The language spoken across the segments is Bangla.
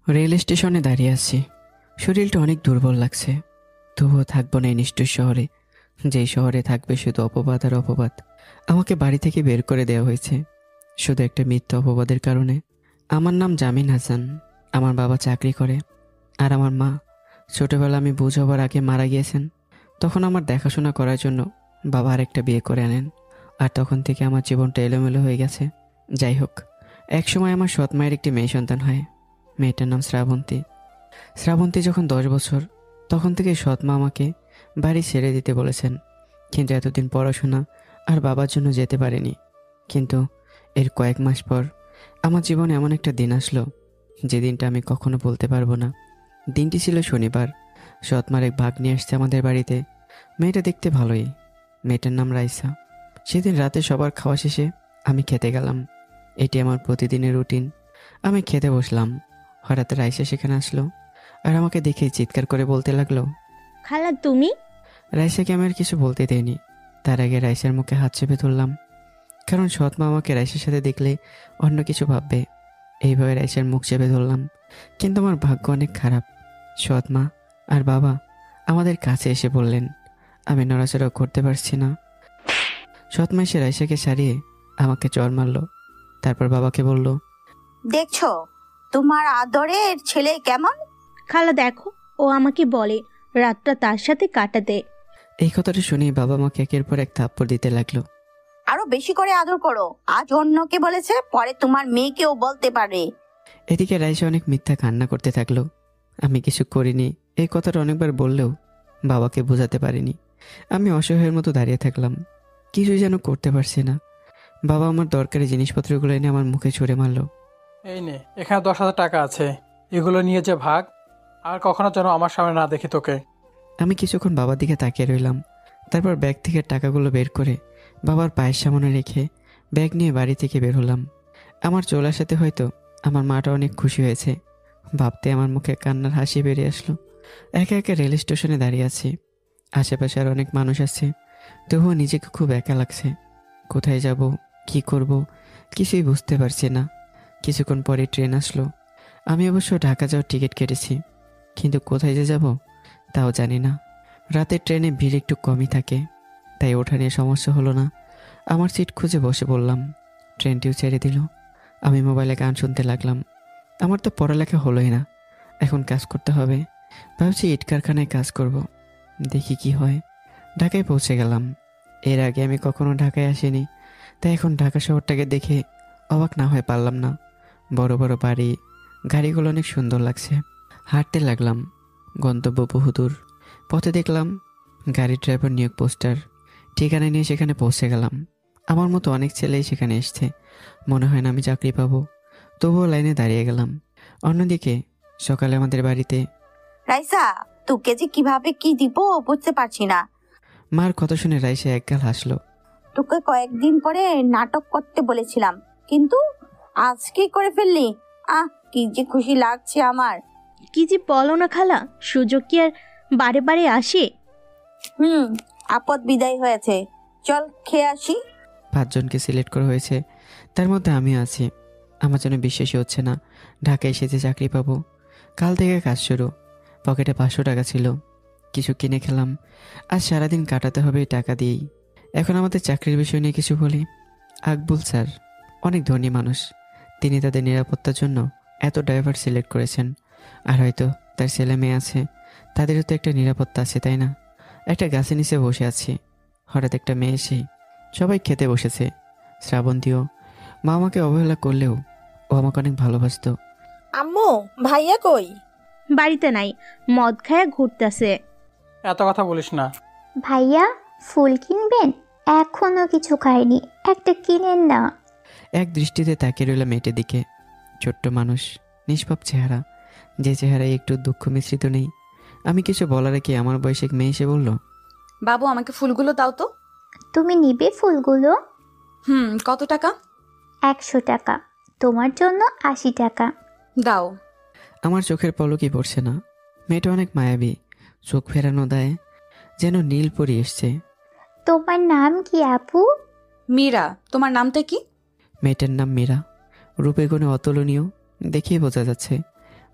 রেল স্টেশনে দাঁড়িয়ে আছি। শরীরটা অনেক দুর্বল লাগছে। তবুও থাকবো না এই নিষ্ঠুর শহরে, যেই শহরে থাকবে শুধু অপবাদ আর অপবাদ। আমাকে বাড়ি থেকে বের করে দেওয়া হয়েছে শুধু একটা মিথ্যা অপবাদের কারণে। আমার নাম জামিন হাসান। আমার বাবা চাকরি করে, আর আমার মা ছোটবেলা আমি বুঝ হবার আগে মারা গিয়েছেন। তখন আমার দেখাশোনা করার জন্য বাবা আরেকটা বিয়ে করে আনেন, আর তখন থেকে আমার জীবনটা এলোমেলো হয়ে গেছে। যাই হোক, এক সময় আমার সৎ মায়ের একটি মেয়ে সন্তান হয়। মেয়েটার নাম শ্রাবন্তী। শ্রাবন্তী যখন 10 বছর, তখন থেকে সৎ মা আমাকে বাড়ি ছেড়ে দিতে বলেছেন। কিন্তু এতদিন পড়াশোনা আর বাবার জন্য যেতে পারিনি। কিন্তু এর কয়েক মাস পর আমার জীবনে এমন একটা দিন আসলো, যে দিনটা আমি কখনো বলতে পারবো না। দিনটি ছিল শনিবার। সৎ মার এক ভাগ্নি আসছে আমাদের বাড়িতে। মেয়েটা দেখতে ভালোই। মেয়েটার নাম রাইসা। সেদিন রাতে সবার খাওয়া শেষে আমি খেতে গেলাম। এটি আমার প্রতিদিনের রুটিন। আমি খেতে বসলাম। হঠাৎ রাইসা সেখানে আসলো, আর আমাকে দেখে চিৎকার করে বলতে লাগলো, খালা তুমি? রাইসাকে আমি আর কিছু বলতে দেয়নি। তার আগে রাইসার মুখে হাত চেপে ধরলাম, কারণ সৎ মা আমাকে রাইসার সাথে দেখলে অন্য কিছু ভাববে। এইভাবে রাইসার মুখ চেপে ধরলাম। কিন্তু আমার ভাগ্য অনেক খারাপ। সৎ মা আর বাবা আমাদের কাছে এসে বললেন, আমি নড়াচড়াও করতে পারছি না। সৎ মা এসে রাইসাকে সারিয়ে আমাকে চড় মারলো। তারপর বাবাকে বলল, দেখছো তোমার আদরের ছেলে কেমন? খালা দেখো, ও আমাকে বলে রাতটা তার সাথে কাটাতে। এই কথাটা শুনেই বাবা আমাকে একের পর এক থাপ্পড় দিতে লাগলো। আরো বেশি করে আদর করো। আজ অন্যকে বলেছে, পরে তোমার মেয়েকেও বলতে পারে। এদিকে রাইসা অনেক মিথ্যা কান্না করতে থাকলো। আমি কিছু করিনি এই কথাটা অনেকবার বললেও বাবাকে বোঝাতে পারিনি। আমি অসহায়ের মতো দাঁড়িয়ে থাকলাম, কিছুই যেন করতে পারছি না। বাবা আমার দরকারি জিনিসপত্রগুলো এনে আমার মুখে ছুঁড়ে মারলো। এই নে, এখানে 10,000 টাকা আছে, এগুলো নিয়ে যে ভাগ, আর কখনো যেন আমার সামনে না দেখি তোকে। আমি কিছুক্ষণ বাবার দিকে তাকিয়ে রইলাম। তারপর ব্যাগ থেকে টাকাগুলো বের করে বাবার পায়ের সামনে রেখে ব্যাগ নিয়ে বাড়ি থেকে বের হলাম। আমার চলে আসাতে হয়তো আমার মাটা অনেক খুশি হয়েছে। ভাবতে আমার মুখে কান্নার হাসি বেরিয়ে আসলো। একে একে রেল স্টেশনে দাঁড়িয়ে আছি। আশেপাশে আর অনেক মানুষ আছে, তবুও নিজেকে খুব একা লাগছে। কোথায় যাব, কি করব, কিছুই বুঝতে পারছি না। কিছুক্ষণ পরে ট্রেন আসলো। আমি অবশ্য ঢাকা যাওয়ার টিকিট কেটেছি, কিন্তু কোথায় যে যাব তাও জানি না। রাতের ট্রেনে ভিড় একটু কমই থাকে, তাই ওঠা নিয়ে সমস্যা হলো না। আমার সিট খুঁজে বসে পড়লাম। ট্রেনটিও ছেড়ে দিল। আমি মোবাইলে গান শুনতে লাগলাম। আমার তো পড়ালেখা হলোই না, এখন কাজ করতে হবে। ভাবছি ইট কারখানায় কাজ করব, দেখি কি হয়। ঢাকায় পৌঁছে গেলাম। এর আগে আমি কখনো ঢাকায় আসিনি, তাই এখন ঢাকা শহরটাকে দেখে অবাক না হয়ে পারলাম না। বড় বড় বাড়ি, গাড়িগুলো অনেক সুন্দর লাগছে। হাঁটতে লাগলাম। গন্তব্য বহুদূর। পথে দেখলাম গাড়ি ড্রাইভার নিয়োগ পোস্টার। ঠিকানা নিয়ে সেখানে পৌঁছে গেলাম। আমার মতো অনেক ছেলেই সেখানে এসছে। মনে হয় না আমি চাকরি পাবো, তবুও লাইনে দাঁড়িয়ে গেলাম। অন্যদিকে সকালে আমাদের বাড়িতে রাইসা, তোকে যে কিভাবে কি দিব বুঝতে পারছি না। মার কথা শুনে রাইসা একগাল হাসলো। তোকে কয়েকদিন পরে নাটক করতে বলেছিলাম, কিন্তু আজকে করে ফেললি। কি যে খুশি লাগছে আমার। কি যে বলো না খালা, সুযোগ কি আর বারে বারে আসে? আপদ বিদায় হয়েছে। চল খেয়ে আসি। 5 জনকে সিলেক্ট করা হয়েছে, তার মধ্যে আমিও আছি। আমার জন্য বিশ্বাসই হচ্ছে না ঢাকায় এসে যে চাকরি পাবো। কাল থেকে কাজ শুরু। পকেটে 500 টাকা ছিল, কিছু কিনে খেলাম। আজ সারাদিন কাটাতে হবে এই টাকা দিয়েই। এখন আমাদের চাকরির বিষয় নিয়ে কিছু বলি। আকবুল স্যার অনেক ধনী মানুষ। তিনি তাদের নিরাপত্তার জন্য এত ড্রাইভার সিলেক্ট করেছেন। আর হয়তো তার ছেলে মেয়ে আছে, তাদেরও তো একটা নিরাপত্তা আছে, তাই না? একটা গাছের নিচে বসে আছি, হঠাৎ একটা মেয়ে এসে সবাই খেতে বসেছে। শ্রাবন্তীও। মা আমাকে অবহেলা করলেও ও আমাকে অনেক ভালোবাসতো। আম্মু, ভাইয়া কই? বাড়িতে নাই, মদ খায়া ঘুরতেছে। এত কথা বলিস না। ভাইয়া, ফুল কিনবেন? এখনো কিছু খাইনি, একটা কিনেন না। এক দৃষ্টিতে তাকিয়ে রইলাম মেয়েটার দিকে। ছোট্ট মানুষ, নিষ্পাপ চেহারা, যে চেহারায় একটু দুঃখ মিশ্রিত নেই। আমি কিছু বলার আগে আমার বয়সী এক মেয়ে এসে বলল, বাবু, আমাকে ফুলগুলো দাও তো। তুমি নিবে ফুলগুলো? কত টাকা? 100 টাকা। তোমার জন্য 80 টাকা। দাও। আমার চোখের পলকই পড়ছে না। মেয়েটা অনেক মায়াবী, চোখ ফেরানো দেয়, যেন নীল পরি এসছে। তোমার নাম কি আপু? মীরা। তোমার নামটা কি? মেয়েটার নাম মীরা। রূপে গুণে অতুলনীয়, দেখেই বোঝা যাচ্ছে।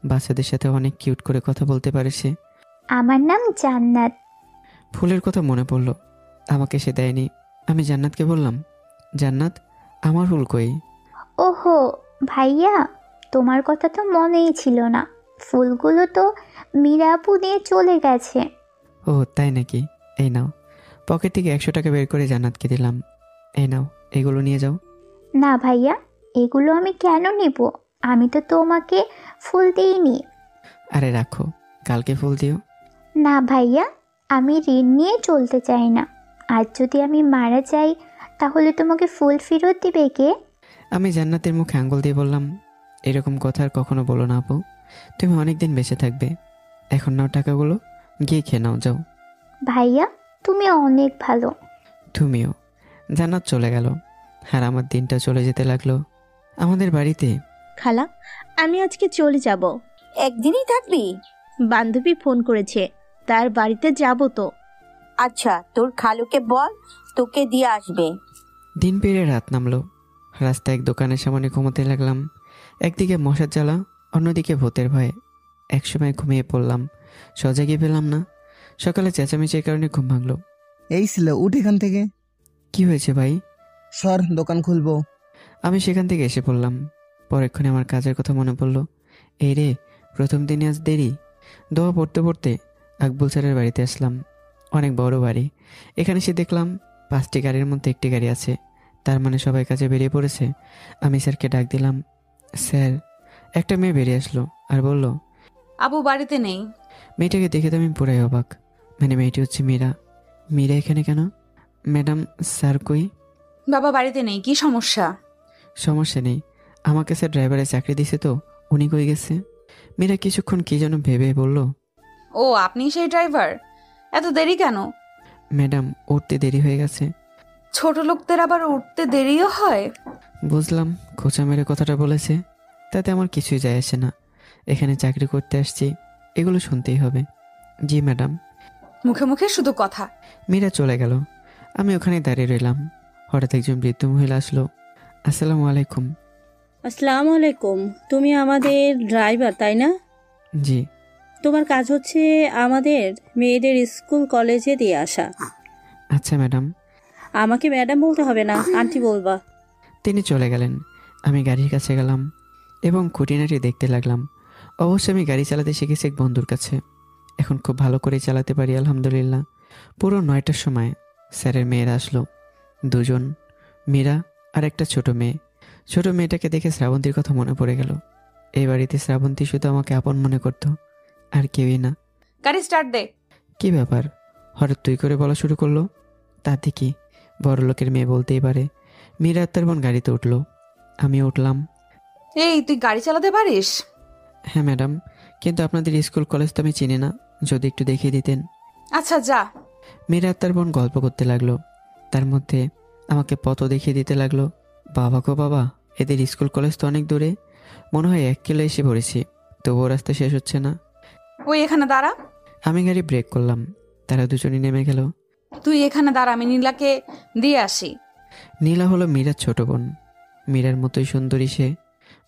বাচ্চাদের সাথে অনেক কিউট করে কথা বলতে পারে সে। আমার নাম জান্নাত। ফুলের কথা মনে পড়ল, আমাকে সে দেয়নি। আমি জান্নাতকে বললাম, জান্নাত, আমার ফুল কই? ওহো ভাইয়া, তোমার কথা তো মনেই ছিল না। ফুলগুলো তো মীরা আপু নিয়ে চলে গেছে। ও তাই নাকি? এই নাও। পকেট থেকে 100 টাকা বের করে জান্নাতকে দিলাম। এই নাও, এগুলো নিয়ে যাও। না ভাইয়া, এগুলো আমি কেন নিব? আমি তো তোমাকে ফুল দিইনি। আরে রাখো, কালকে ফুল দিও। না ভাইয়া, আমি ঋণ নিয়ে চলতে চাই না। আর যদি আমি মারা যাই তাহলে তোমাকে ফুল ফেরত দিবে কে? আমি জান্নাতের মুখে আঙ্গুল দিয়ে বললাম, এরকম কথা আর কখনো বলো না আপু। তুমি অনেক দিন বেঁচে থাকবে। এখন নাও টাকাগুলো, গিয়ে খেয়ে নাও, যাও। ভাইয়া তুমি অনেক ভালো। তুমিও। জান্নাত চলে গেল, আর আমার দিনটা চলে যেতে লাগলো। আমাদের বাড়িতে খালা, আমি আজকে চলে যাব। একদিনই থাকবি? বান্ধবী ফোন করেছে, তার বাড়িতে যাব তো। আচ্ছা, তোর খালুকে বল তোকে দিয়ে আসবে। দিন পেরিয়ে রাত নামলো। রাস্তায় এক দোকানের সামনে ঘুমোতে লাগলাম। একদিকে মশার জ্বালা, অন্যদিকে ভূতের ভয়ে। একসময় ঘুমিয়ে পড়লাম, সজাগই পেলাম না। সকালে চেঁচামেচির কারণে ঘুম ভাঙলো। এই ছিল, উঠ এখান থেকে। কি হয়েছে ভাই? সর, দোকান খুলবো। আমি সেখান থেকে এসে পড়লাম। পরেক্ষণে আমার কাজের কথা মনে পড়লো। এই রে, প্রথম দিনে আজ দেরি। দোয়া পড়তে পড়তে আকবুল স্যারের বাড়িতে আসলাম। অনেক বড় বাড়ি। এখানে এসে দেখলাম 5টি গাড়ির মধ্যে একটি গাড়ি আছে। তার মানে সবাই কাজে বেরিয়ে পড়েছে। আমি স্যারকে ডাক দিলাম, স্যার। একটা মেয়ে বেরিয়ে আসলো আর বলল, আবু বাড়িতে নেই। মেয়েটাকে দেখে তো আমি পুরাই অবাক। মানে মেয়েটি হচ্ছে মীরা। মীরা এখানে কেন? ম্যাডাম, স্যার কই? বাবা বাড়িতে নেই, কি সমস্যা? সমস্যা নেই, আমাকে স্যার ড্রাইভারের চাকরি দিছে তো, উনি কই গেছে? মীরা কিছুক্ষণ কি যেন ভেবে বলল, ও আপনি সেই ড্রাইভার? এত দেরি কেন? ম্যাডাম, উঠতে দেরি হয়ে গেছে। ছোট লোকদের আবার উঠতে দেরিও হয়? বুঝলাম, খোঁচা মেরে কথাটা বলেছে। তাতে আমার কিছুই যায় আসে না। এখানে চাকরি করতে আসছি, এগুলো শুনতেই হবে। জি ম্যাডাম। মুখে মুখে শুধু কথা। মীরা চলে গেল। আমি ওখানে দাঁড়িয়ে রইলাম। হঠাৎ একজন বৃদ্ধ মহিলা আসলো। আসসালামু আলাইকুম। আসসালামু আলাইকুম। তুমি আমাদের ড্রাইভার তাই না? জি। তোমার কাজ হচ্ছে আমাদের মেয়েদের স্কুল কলেজে দিয়ে আসা। আচ্ছা ম্যাডাম। আমাকে ম্যাডাম বলতে হবে না, আন্টি বলবা। তিনি চলে গেলেন। আমি গাড়ির কাছে গেলাম এবং খুঁটিনাটি দেখতে লাগলাম। অবশ্য আমি গাড়ি চালাতে শিখেছি এক বন্ধুর কাছে। এখন খুব ভালো করে চালাতে পারি আলহামদুলিল্লাহ। পুরো 9টার সময় স্যারের মেয়েরা আসলো, 2জন, মীরা আর একটা ছোট মেয়ে। ছোট মেয়েটাকে দেখে শ্রাবন্তীর কথা মনে পড়ে গেল। এই বাড়িতে শ্রাবন্তী শুধু আমাকে আপন মনে করতো, আর কেউই না। গাড়ি স্টার্ট দে। কি ব্যাপার, হঠাৎ তুই করে বলা শুরু করলো? তাতে কি, বড় লোকের মেয়ে বলতেই পারে। মীরা তার বোন গাড়িতে উঠলো, আমি উঠলাম। এই তুই গাড়ি চালাতে পারিস? হ্যাঁ ম্যাডাম, কিন্তু আপনাদের স্কুল কলেজ তো আমি চিনি না, যদি একটু দেখিয়ে দিতেন। আচ্ছা যা। মীরা তার বোন গল্প করতে লাগলো, তার মধ্যে আমাকে পথও দেখিয়ে দিতে লাগলো। বাবা গো বাবা, এদের স্কুল কলেজ তো অনেক দূরে, মনে হয় 1 কিলো এসে পড়েছি, তবুও রাস্তা শেষ হচ্ছে না। ওই এখানে দাঁড়া। আমি গাড়ি ব্রেক করলাম, তারা দুজনই নেমে গেল। তুই এখানে দাঁড়া, আমি নীলাকে দিয়ে আসি। নীলা হলো মীরার ছোট বোন। মীরার মতোই সুন্দরী সে।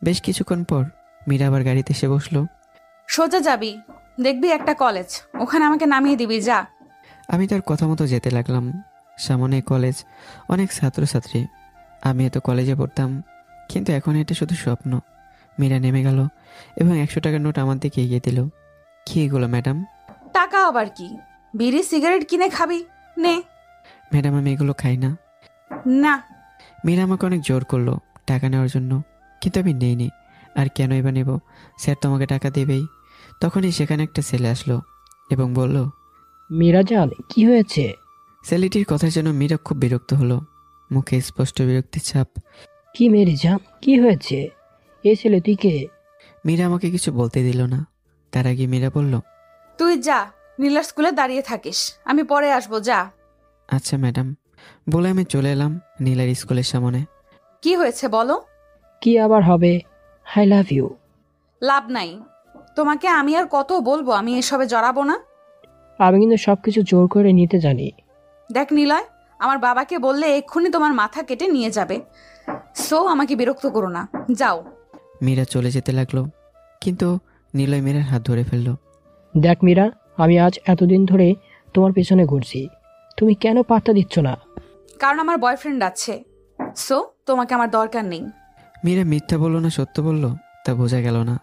বেশ কিছুক্ষণ পর মীরা আবার গাড়িতে এসে বসলো। সোজা যাবি, দেখবি একটা কলেজ, ওখানে আমাকে নামিয়ে দিবি, যা। আমি তার কথা মতো যেতে লাগলাম। সামনে কলেজ, অনেক ছাত্রছাত্রী। আমি এত কলেজে পড়তাম, কিন্তু এখন এটা শুধু স্বপ্ন। মীরা নেমে গেল এবং 100 টাকার নোট আমার দিকে এগিয়ে দিল। কি এগুলো ম্যাডাম? টাকা আবার কি? বিড়ি সিগারেট কিনে খাবি, নে। ম্যাডাম, আমি এগুলো খাই না। না। মীরা আমাকে অনেক জোর করলো টাকা নেওয়ার জন্য, কিন্তু আমি নেইনি। আর কেনই বা নেব, স্যার তো আমাকে টাকা দেবেই। তখনই সেখানে একটা ছেলে আসলো এবং বলল, মীরাজান, কি হয়েছে? ছেলেটির কথার জন্য মীরা খুব বিরক্ত হলো, মুখে স্পষ্ট বিরক্তির ছাপ। কি মেরিজান, কি হয়েছে? এই ছেলে তুই কে? মীরা আমাকে কিছু বলতে দিল না। তার আগে মীরা বলল, তুই যা, নীলার স্কুলে দাঁড়িয়ে থাকিস, আমি পরে আসবো, যা। আচ্ছা ম্যাডাম। বলে আমি চলে এলাম নীলার স্কুলের সামনে। কি হয়েছে বলো? কি আবার হবে? I love you. লাভ নাই, তোমাকে আমি আর কত বলবো আমি এসবে জড়াবো না। আমি কিন্তু সবকিছু জোর করে নিতে জানি। দেখ নিলয়, আমার বাবাকে বললে এক্ষুনি তোমার মাথা কেটে নিয়ে যাবে। সো আমাকে বিরক্ত করো না, যাও। মীরা চলে যেতে লাগলো, কিন্তু নিলয় মীরার হাত ধরে ফেলল। দেখ মীরা, আমি আজ এতদিন ধরে তোমার পেছনে ঘুরছি, তুমি কেন পাত্তা দিচ্ছ না? কারণ আমার বয়ফ্রেন্ড আছে, সো তোমাকে আমার দরকার নেই। মীরা মিথ্যা বললো না সত্য বলল তা বোঝা গেল না।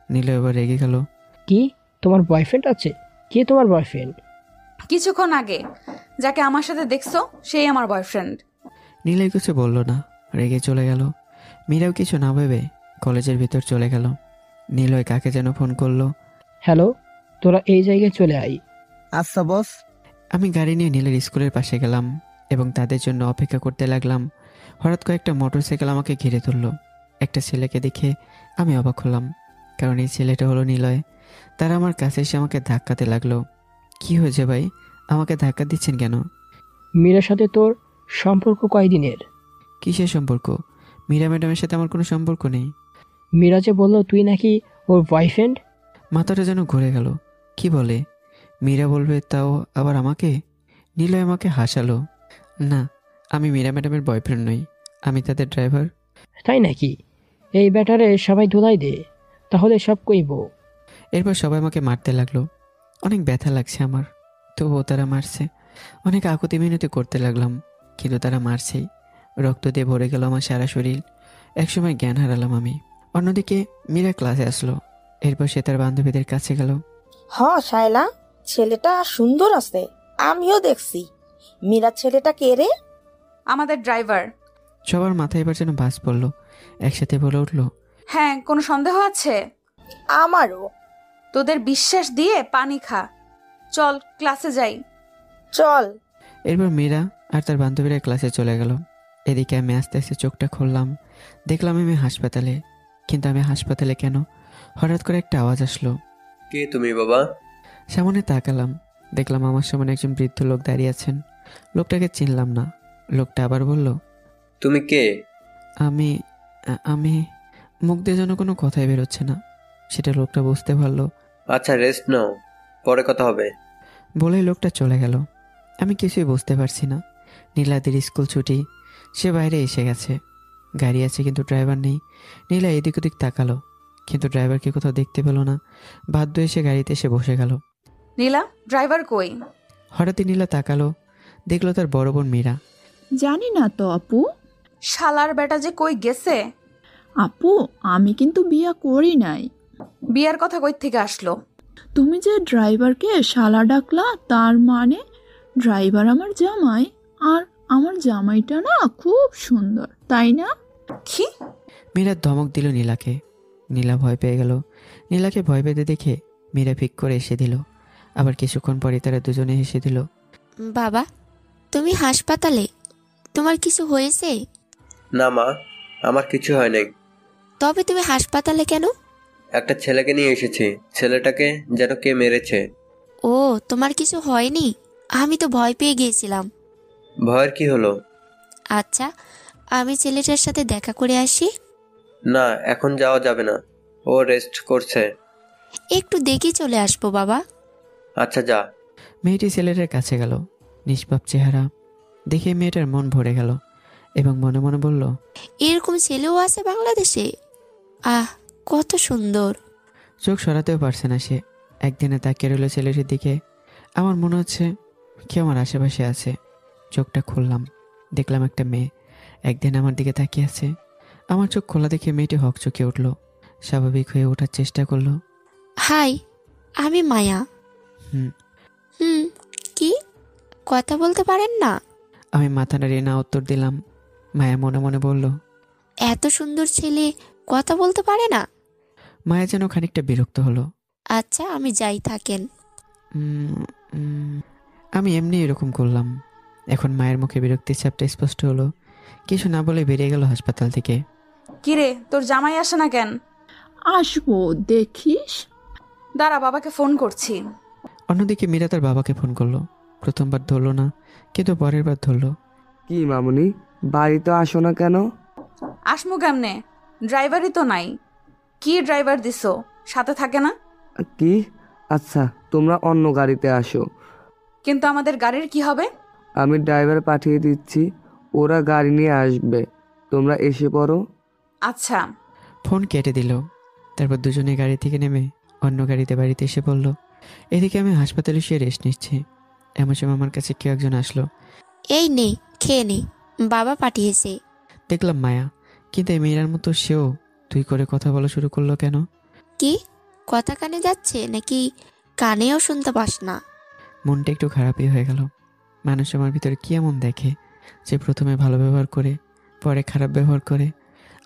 নিলয় এবার রেগে গেল। কি, তোমার বয়ফ্রেন্ড আছে? কে তোমার বয়ফ্রেন্ড? কিছুক্ষণ আগে যাকে আমার সাথে দেখছো সেই আমার বয়ফ্রেন্ড। নিলয় কিছু বলল না, রেগে চলে গেল। মীরাও কিছু না ভেবে কলেজের ভিতর চলে গেল। নিলয় কাকে যেন ফোন করলো। হ্যালো, তোরা এই জায়গায় চলে আই। আচ্ছা বস। আমি গাড়ি নিয়ে নীলের স্কুলের পাশে গেলাম এবং তাদের জন্য অপেক্ষা করতে লাগলাম। হঠাৎ কয়েকটা মোটরসাইকেল আমাকে ঘিরে তুললো। একটা ছেলেকে দেখে আমি অবাক হলাম, কারণ এই ছেলেটা হলো নিলয়। তারা আমার কাছে এসে আমাকে ধাক্কাতে লাগলো। কি হয়েছে ভাই, আমাকে ধাক্কা দিচ্ছেন কেন? মীরার সাথে তোর সম্পর্ক কয়দিনের? কিসের সম্পর্ক? মীরা ম্যাডামের সাথে আমার কোনো সম্পর্ক নেই। মীরা যে বললো তুই নাকি ওর বয়ফ্রেন্ড। মাথাটা যেন ঘুরে গেল। কি বলে? মীরা বলবে, তাও আবার আমাকে? নিলয় আমাকে হাসালো। না, আমি মীরা ম্যাডামের বয়ফ্রেন্ড নই, আমি তাদের ড্রাইভার। তাই নাকি? এই ব্যাটারে সবাই ধুলাই দে, তাহলে সব কইব। এরপর সবাই আমাকে মারতে লাগলো। অনেক ব্যথা লাগছে আমার, তবুও তারা মারছে। অনেক আকুতি মিনতি করতে লাগলাম, কিন্তু তারা মারছেই। রক্ত দিয়ে ভরে গেল আমার সারা শরীর। একসময় জ্ঞান হারালাম আমি। অন্যদিকে মীরা ক্লাসে আসলো। এরপর সে তার বান্ধবীদের কাছে গেল। শায়লা, ছেলেটা সুন্দর আছে, আমিও দেখছি। মীরা ছেলেটা কে রে? আমাদের ড্রাইভার। সবার মাথায় এবার যেন বাজ পড়লো। একসাথে বলে উঠলো, হ্যাঁ, কোনো সন্দেহ আছে? আমারও। তোদের বিশ্বাস দিয়ে পানি খা, চল ক্লাসে যাই। চল। এরপর মীরা আর তার বান্ধবীরা ক্লাসে চলে গেল। এদিকে আমি আস্তে আস্তে চোখটা খুললাম, দেখলাম আমি হাসপাতালে। কিন্তু আমি হাসপাতালে কেন? হঠাৎ করে একটা আওয়াজ আসলো। কে তুমি বাবা? সামনে তাকালাম, দেখলাম আমার সামনে একজন বৃদ্ধ লোক দাঁড়িয়ে আছেন। লোকটাকে চিনলাম না। লোকটা আবার বলল, তুমি কে? আমি আমি মুখ দিয়ে যেন কোনো কথাই বেরোচ্ছে না। সেটা লোকটা বুঝতে পারলো। আচ্ছা, রেস্ট নাও, পরে কথা হবে। বলেই লোকটা চলে গেল। আমি কিছুই বুঝতে পারছি না। নীলাদির স্কুল ছুটি, সে বাইরে এসে গেছে। গাড়ি আছে কিন্তু ড্রাইভার নেই। নীলা এদিক ওদিক তাকালো, কিন্তু ড্রাইভারকে কোথাও দেখতে পেল না। বাধ্য এসে গাড়িতে এসে বসে গেল। নীলা, ড্রাইভার কই? হঠাৎই নীলা তাকালো, দেখলো তার বড় বোন মীরা। জানি না তো আপু। শালার বেটা যে কই গেছে। আপু, আমি কিন্তু বিয়া করি নাই। বিয়ার কথা কই থেকে আসলো? তুমি যে ড্রাইভারকে শালা ডাকলা, তার মানে ড্রাইভার আমার জামাই। আর আমার জামাইটা না খুব সুন্দর, তাই না? কি? মীরা ধমক দিল নীলাকে। নীলা ভয় পেয়ে গেল। নীলাকে ভয় পেতে দেখে মীরা ফিক করে এসে দিল। আবার কিছুক্ষণ পরে তারা দুজনে হেসে দিল। বাবা, তুমি হাসপাতালে? তোমার কিছু হয়েছে? না মা, আমার কিছু হয় নাই। তবে তুমি হাসপাতালে কেন? একটা ছেলেকে নিয়ে এসেছি, ছেলেটাকে যেন কে মেরেছে। ও, তোমার কিছু হয়নি? আমি তো ভয় পেয়ে গিয়েছিলাম। ভয়ের কি হলো? আচ্ছা, আমি ছেলেটার সাথে দেখা করে আসি। না, এখন যাওয়া যাবে না, ও রেস্ট করছে। একটু দেখে চলে আসবো বাবা। আচ্ছা, যা। মেয়েটি ছেলেটার কাছে গেল। নিষ্পাপ চেহারা দেখে মেয়েটার মন ভরে গেল এবং মনে মনে বলল, এরকম ছেলেও আছে বাংলাদেশে। আহ, কত সুন্দর। চোখ সরাতেও পারছে না সে। একদিনে তাকিয়ে রইল ছেলেটির দিকে। আমার মনে হচ্ছে কেউ আমার আশেপাশে আছে। চোখটা খুললাম, দেখলাম একটা মেয়ে একদিন আমার দিকে তাকিয়ে আছে। আমার চোখ খোলা দেখে মেয়েটি হকচকে উঠল, স্বাভাবিক হয়ে ওঠার চেষ্টা করলো। হাই, আমি মায়া। হুম। কি, কথা বলতে পারেন না? আমি মাথা নাড়িয়ে না উত্তর দিলাম। মায়া মনে মনে বলল, এত সুন্দর ছেলে কথা বলতে পারে না? মায়া যেন খানিকটা বিরক্ত হলো। আচ্ছা, আমি যাই, থাকেন। আমি এমনি এরকম করলাম। এখন মায়ের মুখে বিরক্তির ছাপটা স্পষ্ট হলো। কিছু না বলে বেরিয়ে গেল হাসপাতাল থেকে। কিরে, তোর জামাই আসে না কেন? আসবো, দেখিস। দাঁড়া, বাবাকে ফোন করছি। অন্যদিকে মীরা তার বাবাকে ফোন করলো। প্রথমবার ধরলো না, কিন্তু পরের বার ধরলো। কি মামুনি, বাড়িতে আসো না কেন? আসমু কেমনে, ড্রাইভারই তো নাই। কি ড্রাইভার দিছো, সাথে থাকে না? কি? আচ্ছা, তোমরা অন্য গাড়িতে আসো। কিন্তু আমাদের গাড়ির কি হবে? আমি ড্রাইভার পাঠিয়ে দিচ্ছি, ওরা গাড়ি নিয়ে আসবে, তোমরা এসে পড়ো। আচ্ছা। ফোন কেটে দিল। তারপর দুজনে গাড়ি থেকে নেমে অন্য গাড়িতে বাড়িতে এসে বলল। এদিকে আমি হাসপাতালে শুয়ে রেস্ট নিচ্ছি। এমন সময় আমার কাছে কেউ একজন আসলো। এই নে, খেয়ে নে, বাবা পাঠিয়েছে। দেখলাম মায়া, কিন্তু এই মেয়েরার মতো সেও তুই করে কথা বলা শুরু করলো কেন? কি কথা কানে যাচ্ছে নাকি কানেও শুনতে পাস না? মনটা একটু খারাপই হয়ে গেল। মানুষ আমার ভিতরে কি এমন দেখে যে প্রথমে ভালো ব্যবহার করে পরে খারাপ ব্যবহার করে?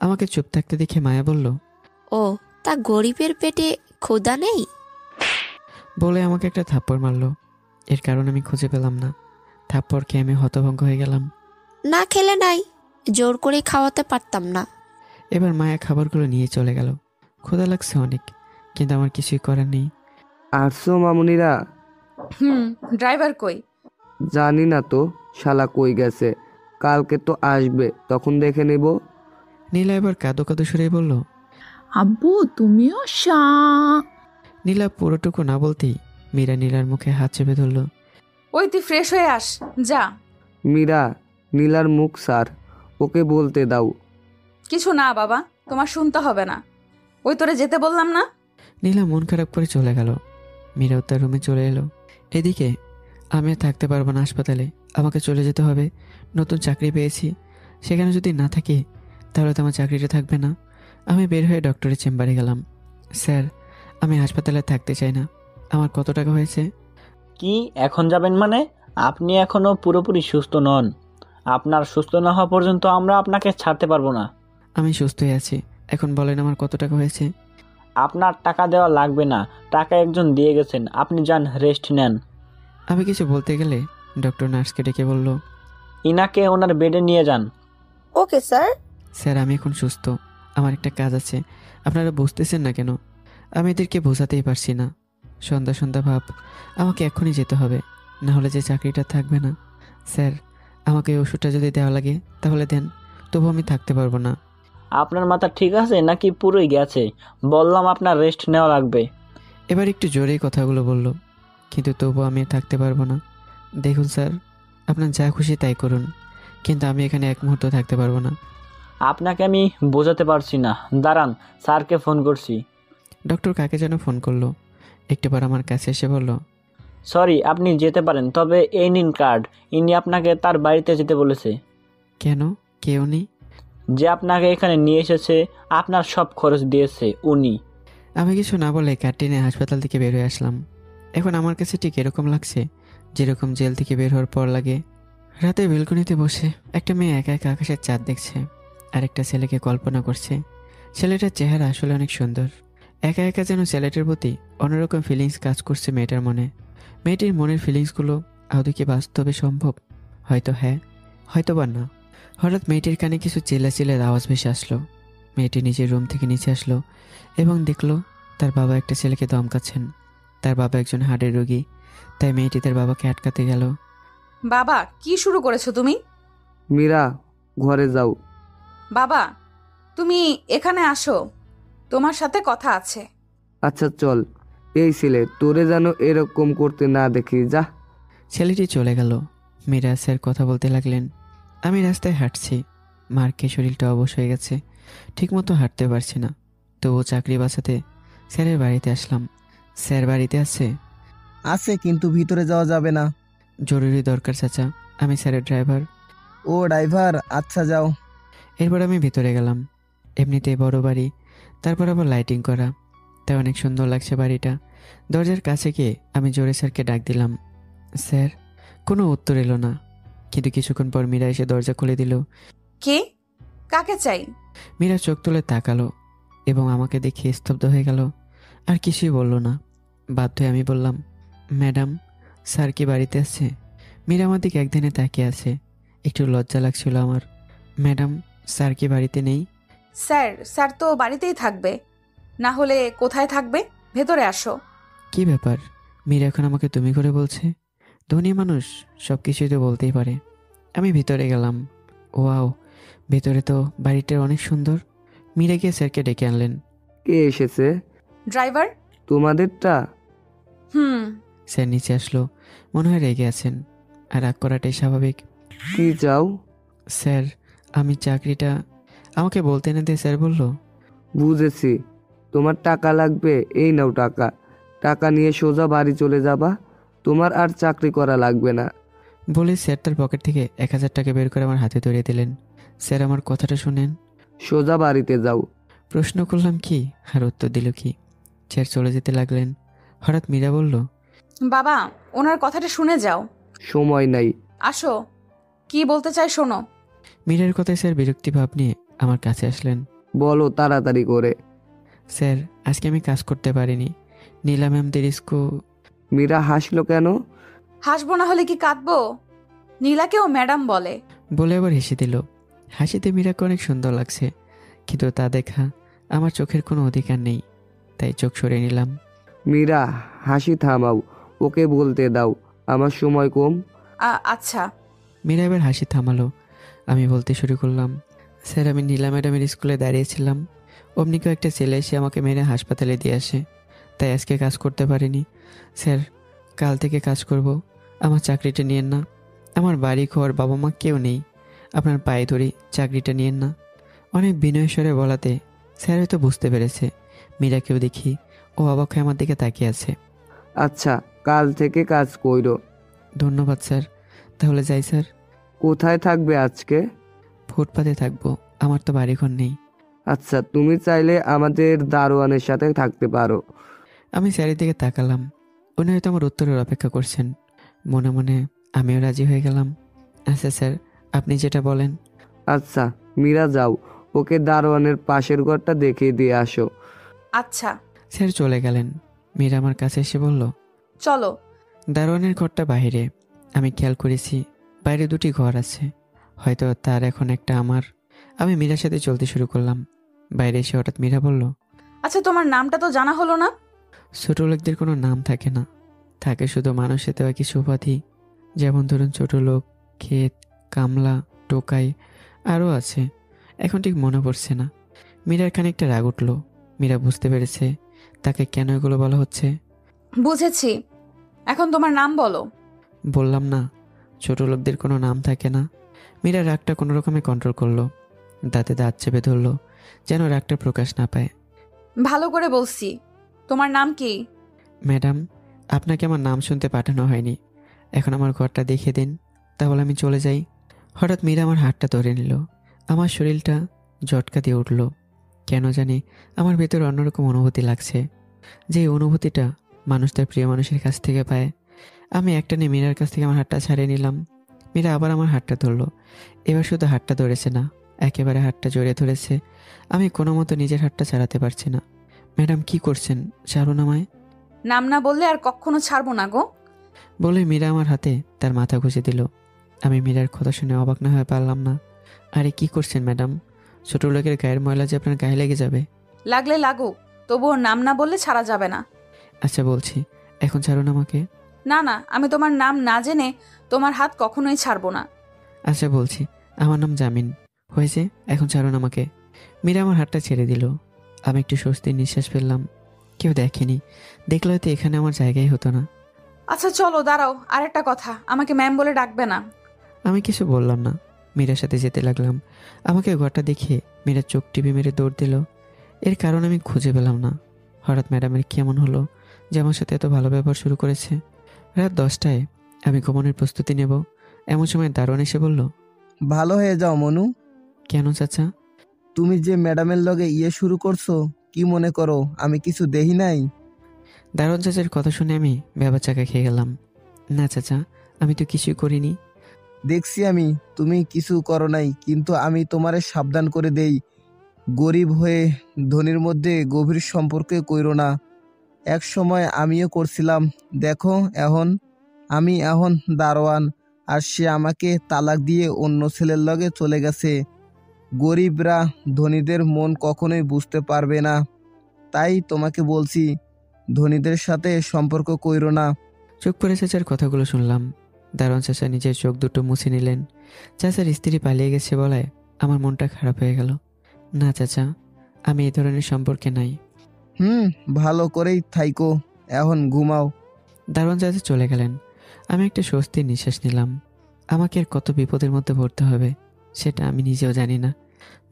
আমাকে চুপ থাকতে দেখে মায়া বলল, ও তা গরিবের পেটে ক্ষুধা নেই? বলে আমাকে একটা থাপ্পড় মারলো। এর কারণ আমি খুঁজে পেলাম না। থাপ্পড় খেয়ে আমি হতভঙ্গ হয়ে গেলাম। না খেলে নাই, জোর করে খাওয়াতে পারতাম না। এবার মায়া খাবারগুলো নিয়ে চলে গেল। ক্ষুধা লাগছে অনেক, কিন্তু আমার কিছুই করার নেই। আসছো মামুনিরা? ড্রাইভার কই? জানি না তো, শালা কই গেছে। কালকে তো আসবে, তখন দেখে নেব। নীলা এবার কাঁদো কাঁদো সুরে বলল, আব্বু তুমিও নীলা পুরোটুকু না বলতেই মীরা নীলার মুখে হাত চেপে ধরল। ওই তুই ফ্রেশ হয়ে আস, যা। মীরা, নীলার মুখ স্যার, ওকে বলতে দাও। কিছু না বাবা, তোমার শুনতে হবে না। ওই তোরে যেতে বললাম না? নীলা মন খারাপ করে চলে গেল। মীরাও তার রুমে চলে এলো। এদিকে আমি আর থাকতে পারবো না হাসপাতালে, আমাকে চলে যেতে হবে। নতুন চাকরি পেয়েছি, সেখানে যদি না থাকি তাহলে তো আমার চাকরিটা থাকবে না। আমি বের হয়ে ডক্টরের চেম্বারে গেলাম। স্যার, আমি হাসপাতালে থাকতে চাই না। আমার কত টাকা হয়েছে? কি এখন যাবেন মানে? আপনি এখনো পুরোপুরি সুস্থ নন। আপনার সুস্থ না হওয়া পর্যন্ত আমরা আপনাকে ছাড়তে পারবো না। আমি সুস্থই আছি, এখন বলেন আমার কত টাকা হয়েছে? আপনার টাকা দেওয়া লাগবে না, টাকা একজন দিয়ে গেছেন, আপনি যান, রেস্ট নেন। আমি কিছু বলতে গেলে ডক্টর নার্সকে ডেকে বলল, ইনাকে ওনার বেডে নিয়ে যান। Okay sir. স্যার, আমি এখন সুস্থ, আমার একটা কাজ আছে। আপনারা বুঝতেছেন না কেন? আমি এদেরকে বোঝাতেই পারছি না। সন্ধ্যা সন্ধ্যা ভাব, আমাকে এখনই যেতে হবে, না হলে যে চাকরিটা থাকবে না। স্যার, আমাকে এই ওষুধটা যদি দেওয়া লাগে তাহলে দেন, তবু আমি থাকতে পারবো না। আপনার মাথা ঠিক আছে নাকি পুরোই গেছে? বললাম আপনার রেস্ট নেওয়া লাগবে। এবার একটু জোরেই কথাগুলো বলল, কিন্তু তবু আমি থাকতে পারবো না। দেখুন স্যার, আপনার যা খুশি তাই করুন, কিন্তু আমি এখানে এক মুহূর্ত থাকতে পারবো না। আপনাকে আমি বোঝাতে পারছি না, দাঁড়ান, স্যারকে ফোন করছি। ডক্টর কাকে যেন ফোন করলো, একটু পর আমার কাছে এসে বলল, সরি, আপনি যেতে পারেন, তবে এই নিন কার্ড। ইনি আপনাকে তার বাড়িতে যেতে বলেছে। কেন? কে উনি? যে আপনাকে এখানে নিয়ে এসেছে, আপনার সব খরচ দিয়েছে উনি। আমি কিছু না বলে কার্ড নিয়ে হাসপাতাল থেকে বের হয়ে আসলাম। এখন আমার কাছে ঠিক এরকম লাগছে যেরকম জেল থেকে বের হওয়ার পর লাগে। রাতে বেলকনিতে বসে একটা মেয়ে একা একা আকাশের চাঁদ দেখছে আর একটা ছেলেকে কল্পনা করছে। ছেলেটার চেহারা আসলে অনেক সুন্দর। একা একা যেন ছেলেটার প্রতি অন্যরকম ফিলিংস কাজ করছে মেয়েটার মনে। মেয়েটির মনের ফিলিংসগুলো আদৌ কি বাস্তবে সম্ভব? হয়তো হ্যাঁ, হয়তো বা না। হঠাৎ মেয়েটির কানে কিছু চিল্লাচিল্লার আওয়াজ ভেসে আসলো। মেয়েটি নিজের রুম থেকে নিচে আসলো এবং দেখলো তার বাবা একটা ছেলেকে দমকাচ্ছেন। তার বাবা একজন হার্টের রোগী, তাই মেয়েটি তার বাবাকে আটকাতে গেল। বাবা, কি শুরু করেছো তুমি? মীরা, ঘরে যাও। বাবা, তুমি এখানে আসো, তোমার সাথে কথা আছে। আচ্ছা চল। এই ছেলে, তোরে যেন এরকম করতে না দেখি, যা। ছেলেটি চলে গেল। মীরা স্যার কথা বলতে লাগলেন। আমি রাস্তায় হাঁটছি। মার্কে শরীরটা অবশ হয়ে গেছে, ঠিকমতো হাঁটতে পারছি না। তবুও চাকরি বাঁচাতে স্যারের বাড়িতে আসলাম। স্যার বাড়িতে আছে? আছে, কিন্তু ভিতরে যাওয়া যাবে না। জরুরি দরকার চাচা, আমি স্যারের ড্রাইভার। ও ড্রাইভার, আচ্ছা যাও। এরপর আমি ভিতরে গেলাম। এমনিতেই বড় বাড়ি, তারপর আবার লাইটিং করা, তাই অনেক সুন্দর লাগছে বাড়িটা। দরজার কাছে গিয়ে আমি জোরে স্যারকে ডাক দিলাম। স্যার, কোনো উত্তর এলো না, কিন্তু কিছুক্ষণ পর মীরা এসে দরজা খুলে দিল। কে? কাকে চাই? মীরা চোখ তুলে তাকালো এবং আমাকে দেখে স্তব্ধ হয়ে গেল। আর কিছুই বলল না। বাধ্য হয়ে আমি বললাম, ম্যাডাম, স্যার কি বাড়িতে আছে? মীরা আমার দিকে একদিনে তাকিয়ে আছে। একটু লজ্জা লাগছিল আমার। ম্যাডাম, স্যার কি বাড়িতে নেই? স্যার তো বাড়িতেই থাকবে, না হলে কোথায় থাকবে? ভেতরে আসো। কি ব্যাপার? মীরা এখন আমাকে তুমি করে বলছে। ধনী মানুষ সব কিছুই তো বলতেই পারে। আমি ভিতরে গেলাম। ওয়াও, ভেতরে তো বাড়িটা অনেক সুন্দর। মীরা গিয়ে স্যারকে ডেকে আনলেন। কে এসেছে? ড্রাইভার। তোমাদেরটা? স্যার নিচে আসলো, মনে হয় রেগে আছেন, আর রাগ করাটাই স্বাভাবিক। কি চাও? স্যার, আমি চাকরিটা আমাকে বলতে না দিয়ে স্যার বলল। বুঝেছি, তোমার টাকা লাগবে, এই নাও টাকা। টাকা নিয়ে সোজা বাড়ি চলে যাবা, তোমার আর চাকরি করা লাগবে না। বলে স্যার তার পকেট থেকে 1000 টাকা বের করে আমার হাতে ধরিয়ে দিলেন। স্যার আমার কথাটা শুনেন। সোজা বাড়িতে যাও। প্রশ্ন করলাম কি, আর উত্তর দিল কি। স্যার চলে যেতে লাগলেন। হঠাৎ মীরা বলল, বাবা, ওনার কথাটা শুনে যাও। সময় নাই। আসো, কি বলতে চাই শোনো। মীরার কথায় স্যার বিরক্তি ভাব নিয়ে আমার কাছে আসলেন। বলো তাড়াতাড়ি করে। স্যার, আজকে আমি কাজ করতে পারিনি। নীলা ম্যামদের মীরা হাসলো কেন? হাসবো না হলে কি কাঁদবো? নীলাকেও ম্যাডাম বলে। বলে আবার হেসে দিল। হাসিতে মীরাকে অনেক সুন্দর লাগছে, কিন্তু তা দেখা আমার চোখের কোনো অধিকার নেই, তাই চোখ সরিয়ে নিলাম। মীরা, হাসি থামাও, ওকে বলতে দাও, আমার সময় কম। আচ্ছা। মীরা এবার হাসি থামালো। আমি বলতে শুরু করলাম, স্যার আমি নীলা ম্যাডামের স্কুলে দাঁড়িয়েছিলাম, অমনি কেউ একটা ছেলে এসে আমাকে মেরে হাসপাতালে দিয়ে আসে, তাই আজকে কাজ করতে পারিনি। স্যার, কাল থেকে কাজ করব, আমার চাকরিটা নিয়েন না। আমার বাড়ি ঘর বাবা মা কেউ নেই, আপনার পায়ে ধরি চাকরিটা নিয়েন না। অনেক বিনয় স্বরে বলাতে স্যার হয়তো বুঝতে পেরেছে। মীরাকেও দেখি ও অবাক হয়ে আমার দিকে তাকিয়ে আছে। আচ্ছা, কাল থেকে কাজ কইরো। ধন্যবাদ স্যার, তাহলে যাই স্যার। কোথায় থাকবে আজকে? ফুটপাতে থাকবো, আমার তো বাড়িঘর নেই। আচ্ছা, তুমি চাইলে আমাদের দারোয়ানের সাথে থাকতে পারো। আমি স্যারের দিকে তাকালাম। উনি হয়তো আমার উত্তরের অপেক্ষা করছেন। মনে মনে আমিও রাজি হয়ে গেলাম। আচ্ছা স্যার, আপনি যেটা বলেন। আচ্ছা মীরা, যাও, ওকে দারোয়ানের পাশের ঘরটা দেখিয়ে দিয়ে আসো। আচ্ছা। স্যার চলে গেলেন। মীরা আমার কাছে এসে বলল, চলো। দারোয়ানের ঘরটা বাইরে। আমি খেয়াল করেছি বাইরে 2টি ঘর আছে, হয়তো তার এখন একটা আমার। আমি মীরার সাথে চলতে শুরু করলাম। বাইরে এসে হঠাৎ মীরা বলল, আচ্ছা, তোমার নামটা তো জানা হলো না। ছোট লোকদের কোনো নাম থাকে না, থাকে শুধু মানুষের দেওয়া কিছু উপাধি। যেমন ধরুন ছোট লোক, ক্ষেত, কামলা, টোকাই, আরও আছে, এখন ঠিক মনে পড়ছে না। মীরার খানিকটা রাগ উঠল। মীরা বুঝতে পেরেছে তাকে কেন এগুলো বলা হচ্ছে। বুঝেছি, এখন তোমার নাম বলো। বললাম না, ছোট লোকদের কোনো নাম থাকে না। মীরা রাগটা কোনো রকমে কন্ট্রোল করলো, দাঁতে দাঁত চেপে ধরলো যেন রাগটা প্রকাশ না পায়। ভালো করে বলছি, তোমার নাম কি? ম্যাডাম, আপনাকে আমার নাম শুনতে পাঠানো হয়নি, এখন আমার ঘরটা দেখিয়ে দিন, তাহলে আমি চলে যাই। হঠাৎ মীরা আমার হাতটা ধরে নিল। আমার শরীরটা ঝটকা দিয়ে উঠল। কেন জানি আমার ভেতরে অন্যরকম অনুভূতি লাগছে, যে অনুভূতিটা মানুষ তার প্রিয় মানুষের কাছ থেকে পায়। আমি একটানে মীরার কাছ থেকে আমার হাতটা ছাড়িয়ে নিলাম। মীরা আবার আমার হাতটা ধরলো। এবার শুধু হাতটা ধরেছে না, একেবারে হাতটা জড়িয়ে ধরেছে। আমি কোনো মতো নিজের হাতটা ছাড়াতে পারছি না। ম্যাডাম কি করছেন, ছাড়ুন আমায়। নাম না বললে আর কখনো ছাড়বো না গো। বলে মীরা আমার হাতে তার মাথা ঘষে দিল। আমি মীরার কথা শুনে অবাক না হয়ে পারলাম না। আরে কি করছেন ম্যাডাম, ছোট লোকের গায়ের ময়লা যে আপনার গায়ে লেগে যাবে। লাগলে লাগুক, তবুও নাম না বললে ছাড়া যাবে না। আচ্ছা বলছি, এখন ছাড়ুন আমাকে। না না, আমি তোমার নাম না জেনে তোমার হাত কখনোই ছাড়বো না। আচ্ছা বলছি, আমার নাম জামিন। হয়েছে, এখন ছাড়ুন আমাকে। মীরা আমার হাতটা ছেড়ে দিল। আমি একটু স্বস্তির নিঃশ্বাস ফেললাম। কেউ দেখেনি, দেখলে হয়তো এখানে আমার জায়গাই হতো না। আচ্ছা চলো, দাঁড়াও, আরেকটা কথা, আমাকে ম্যাম বলে ডাকবে না। আমি কিছু বললাম না, মীরার সাথে যেতে লাগলাম। আমাকে ঘরটা দেখে মীরা চোখ টিপে মেরে দৌড় দিল। এর কারণ আমি খুঁজে পেলাম না। হঠাৎ ম্যাডামের কেমন হলো যে আমার সাথে এত ভালো ব্যবহার শুরু করেছে। রাত 10টায় আমি ঘুমানোর প্রস্তুতি নেব, এমন সময় দারোয়ান এসে বলল, ভালো হয়ে যাও মনু। কেন চাচা? তুমি যে ম্যাডামের লগে শুরু করছো, কি মনে করো আমি কিছু দেহি নাই? দারোয়ান চাচার কথা শুনে আমি ব্যাপার চাকা খেয়ে গেলাম। না চাচা, আমি তো কিছুই করিনি। দেখছি আমি তুমি কিছু করো নাই, কিন্তু আমি তোমারে সাবধান করে দেই, গরিব হয়ে ধনীর মধ্যে গভীর সম্পর্কে কইরো না। এক সময় আমিও করছিলাম, দেখো আমি এখন দারোয়ান, আর সে আমাকে তালাক দিয়ে অন্য ছেলের লগে চলে গেছে। গরিবরা ধনীদের মন কখনোই বুঝতে পারবে না, তাই তোমাকে বলছি ধনীদের সাথে সম্পর্ক কইরো না। চুপ করে চাচার কথাগুলো শুনলাম। দারোয়ান চাচা নিজের চোখ দুটো মুছে নিলেন। চাচার স্ত্রী পালিয়ে গেছে বলায় আমার মনটা খারাপ হয়ে গেল। না চাচা, আমি এই ধরনের সম্পর্কে নাই। ভালো করেই থাইকো, এখন ঘুমাও। দারোয়ান চাচা চলে গেলেন। আমি একটা স্বস্তির নিঃশ্বাস নিলাম। আমাকে আর কত বিপদের মধ্যে পড়তে হবে সেটা আমি নিজেও জানি না।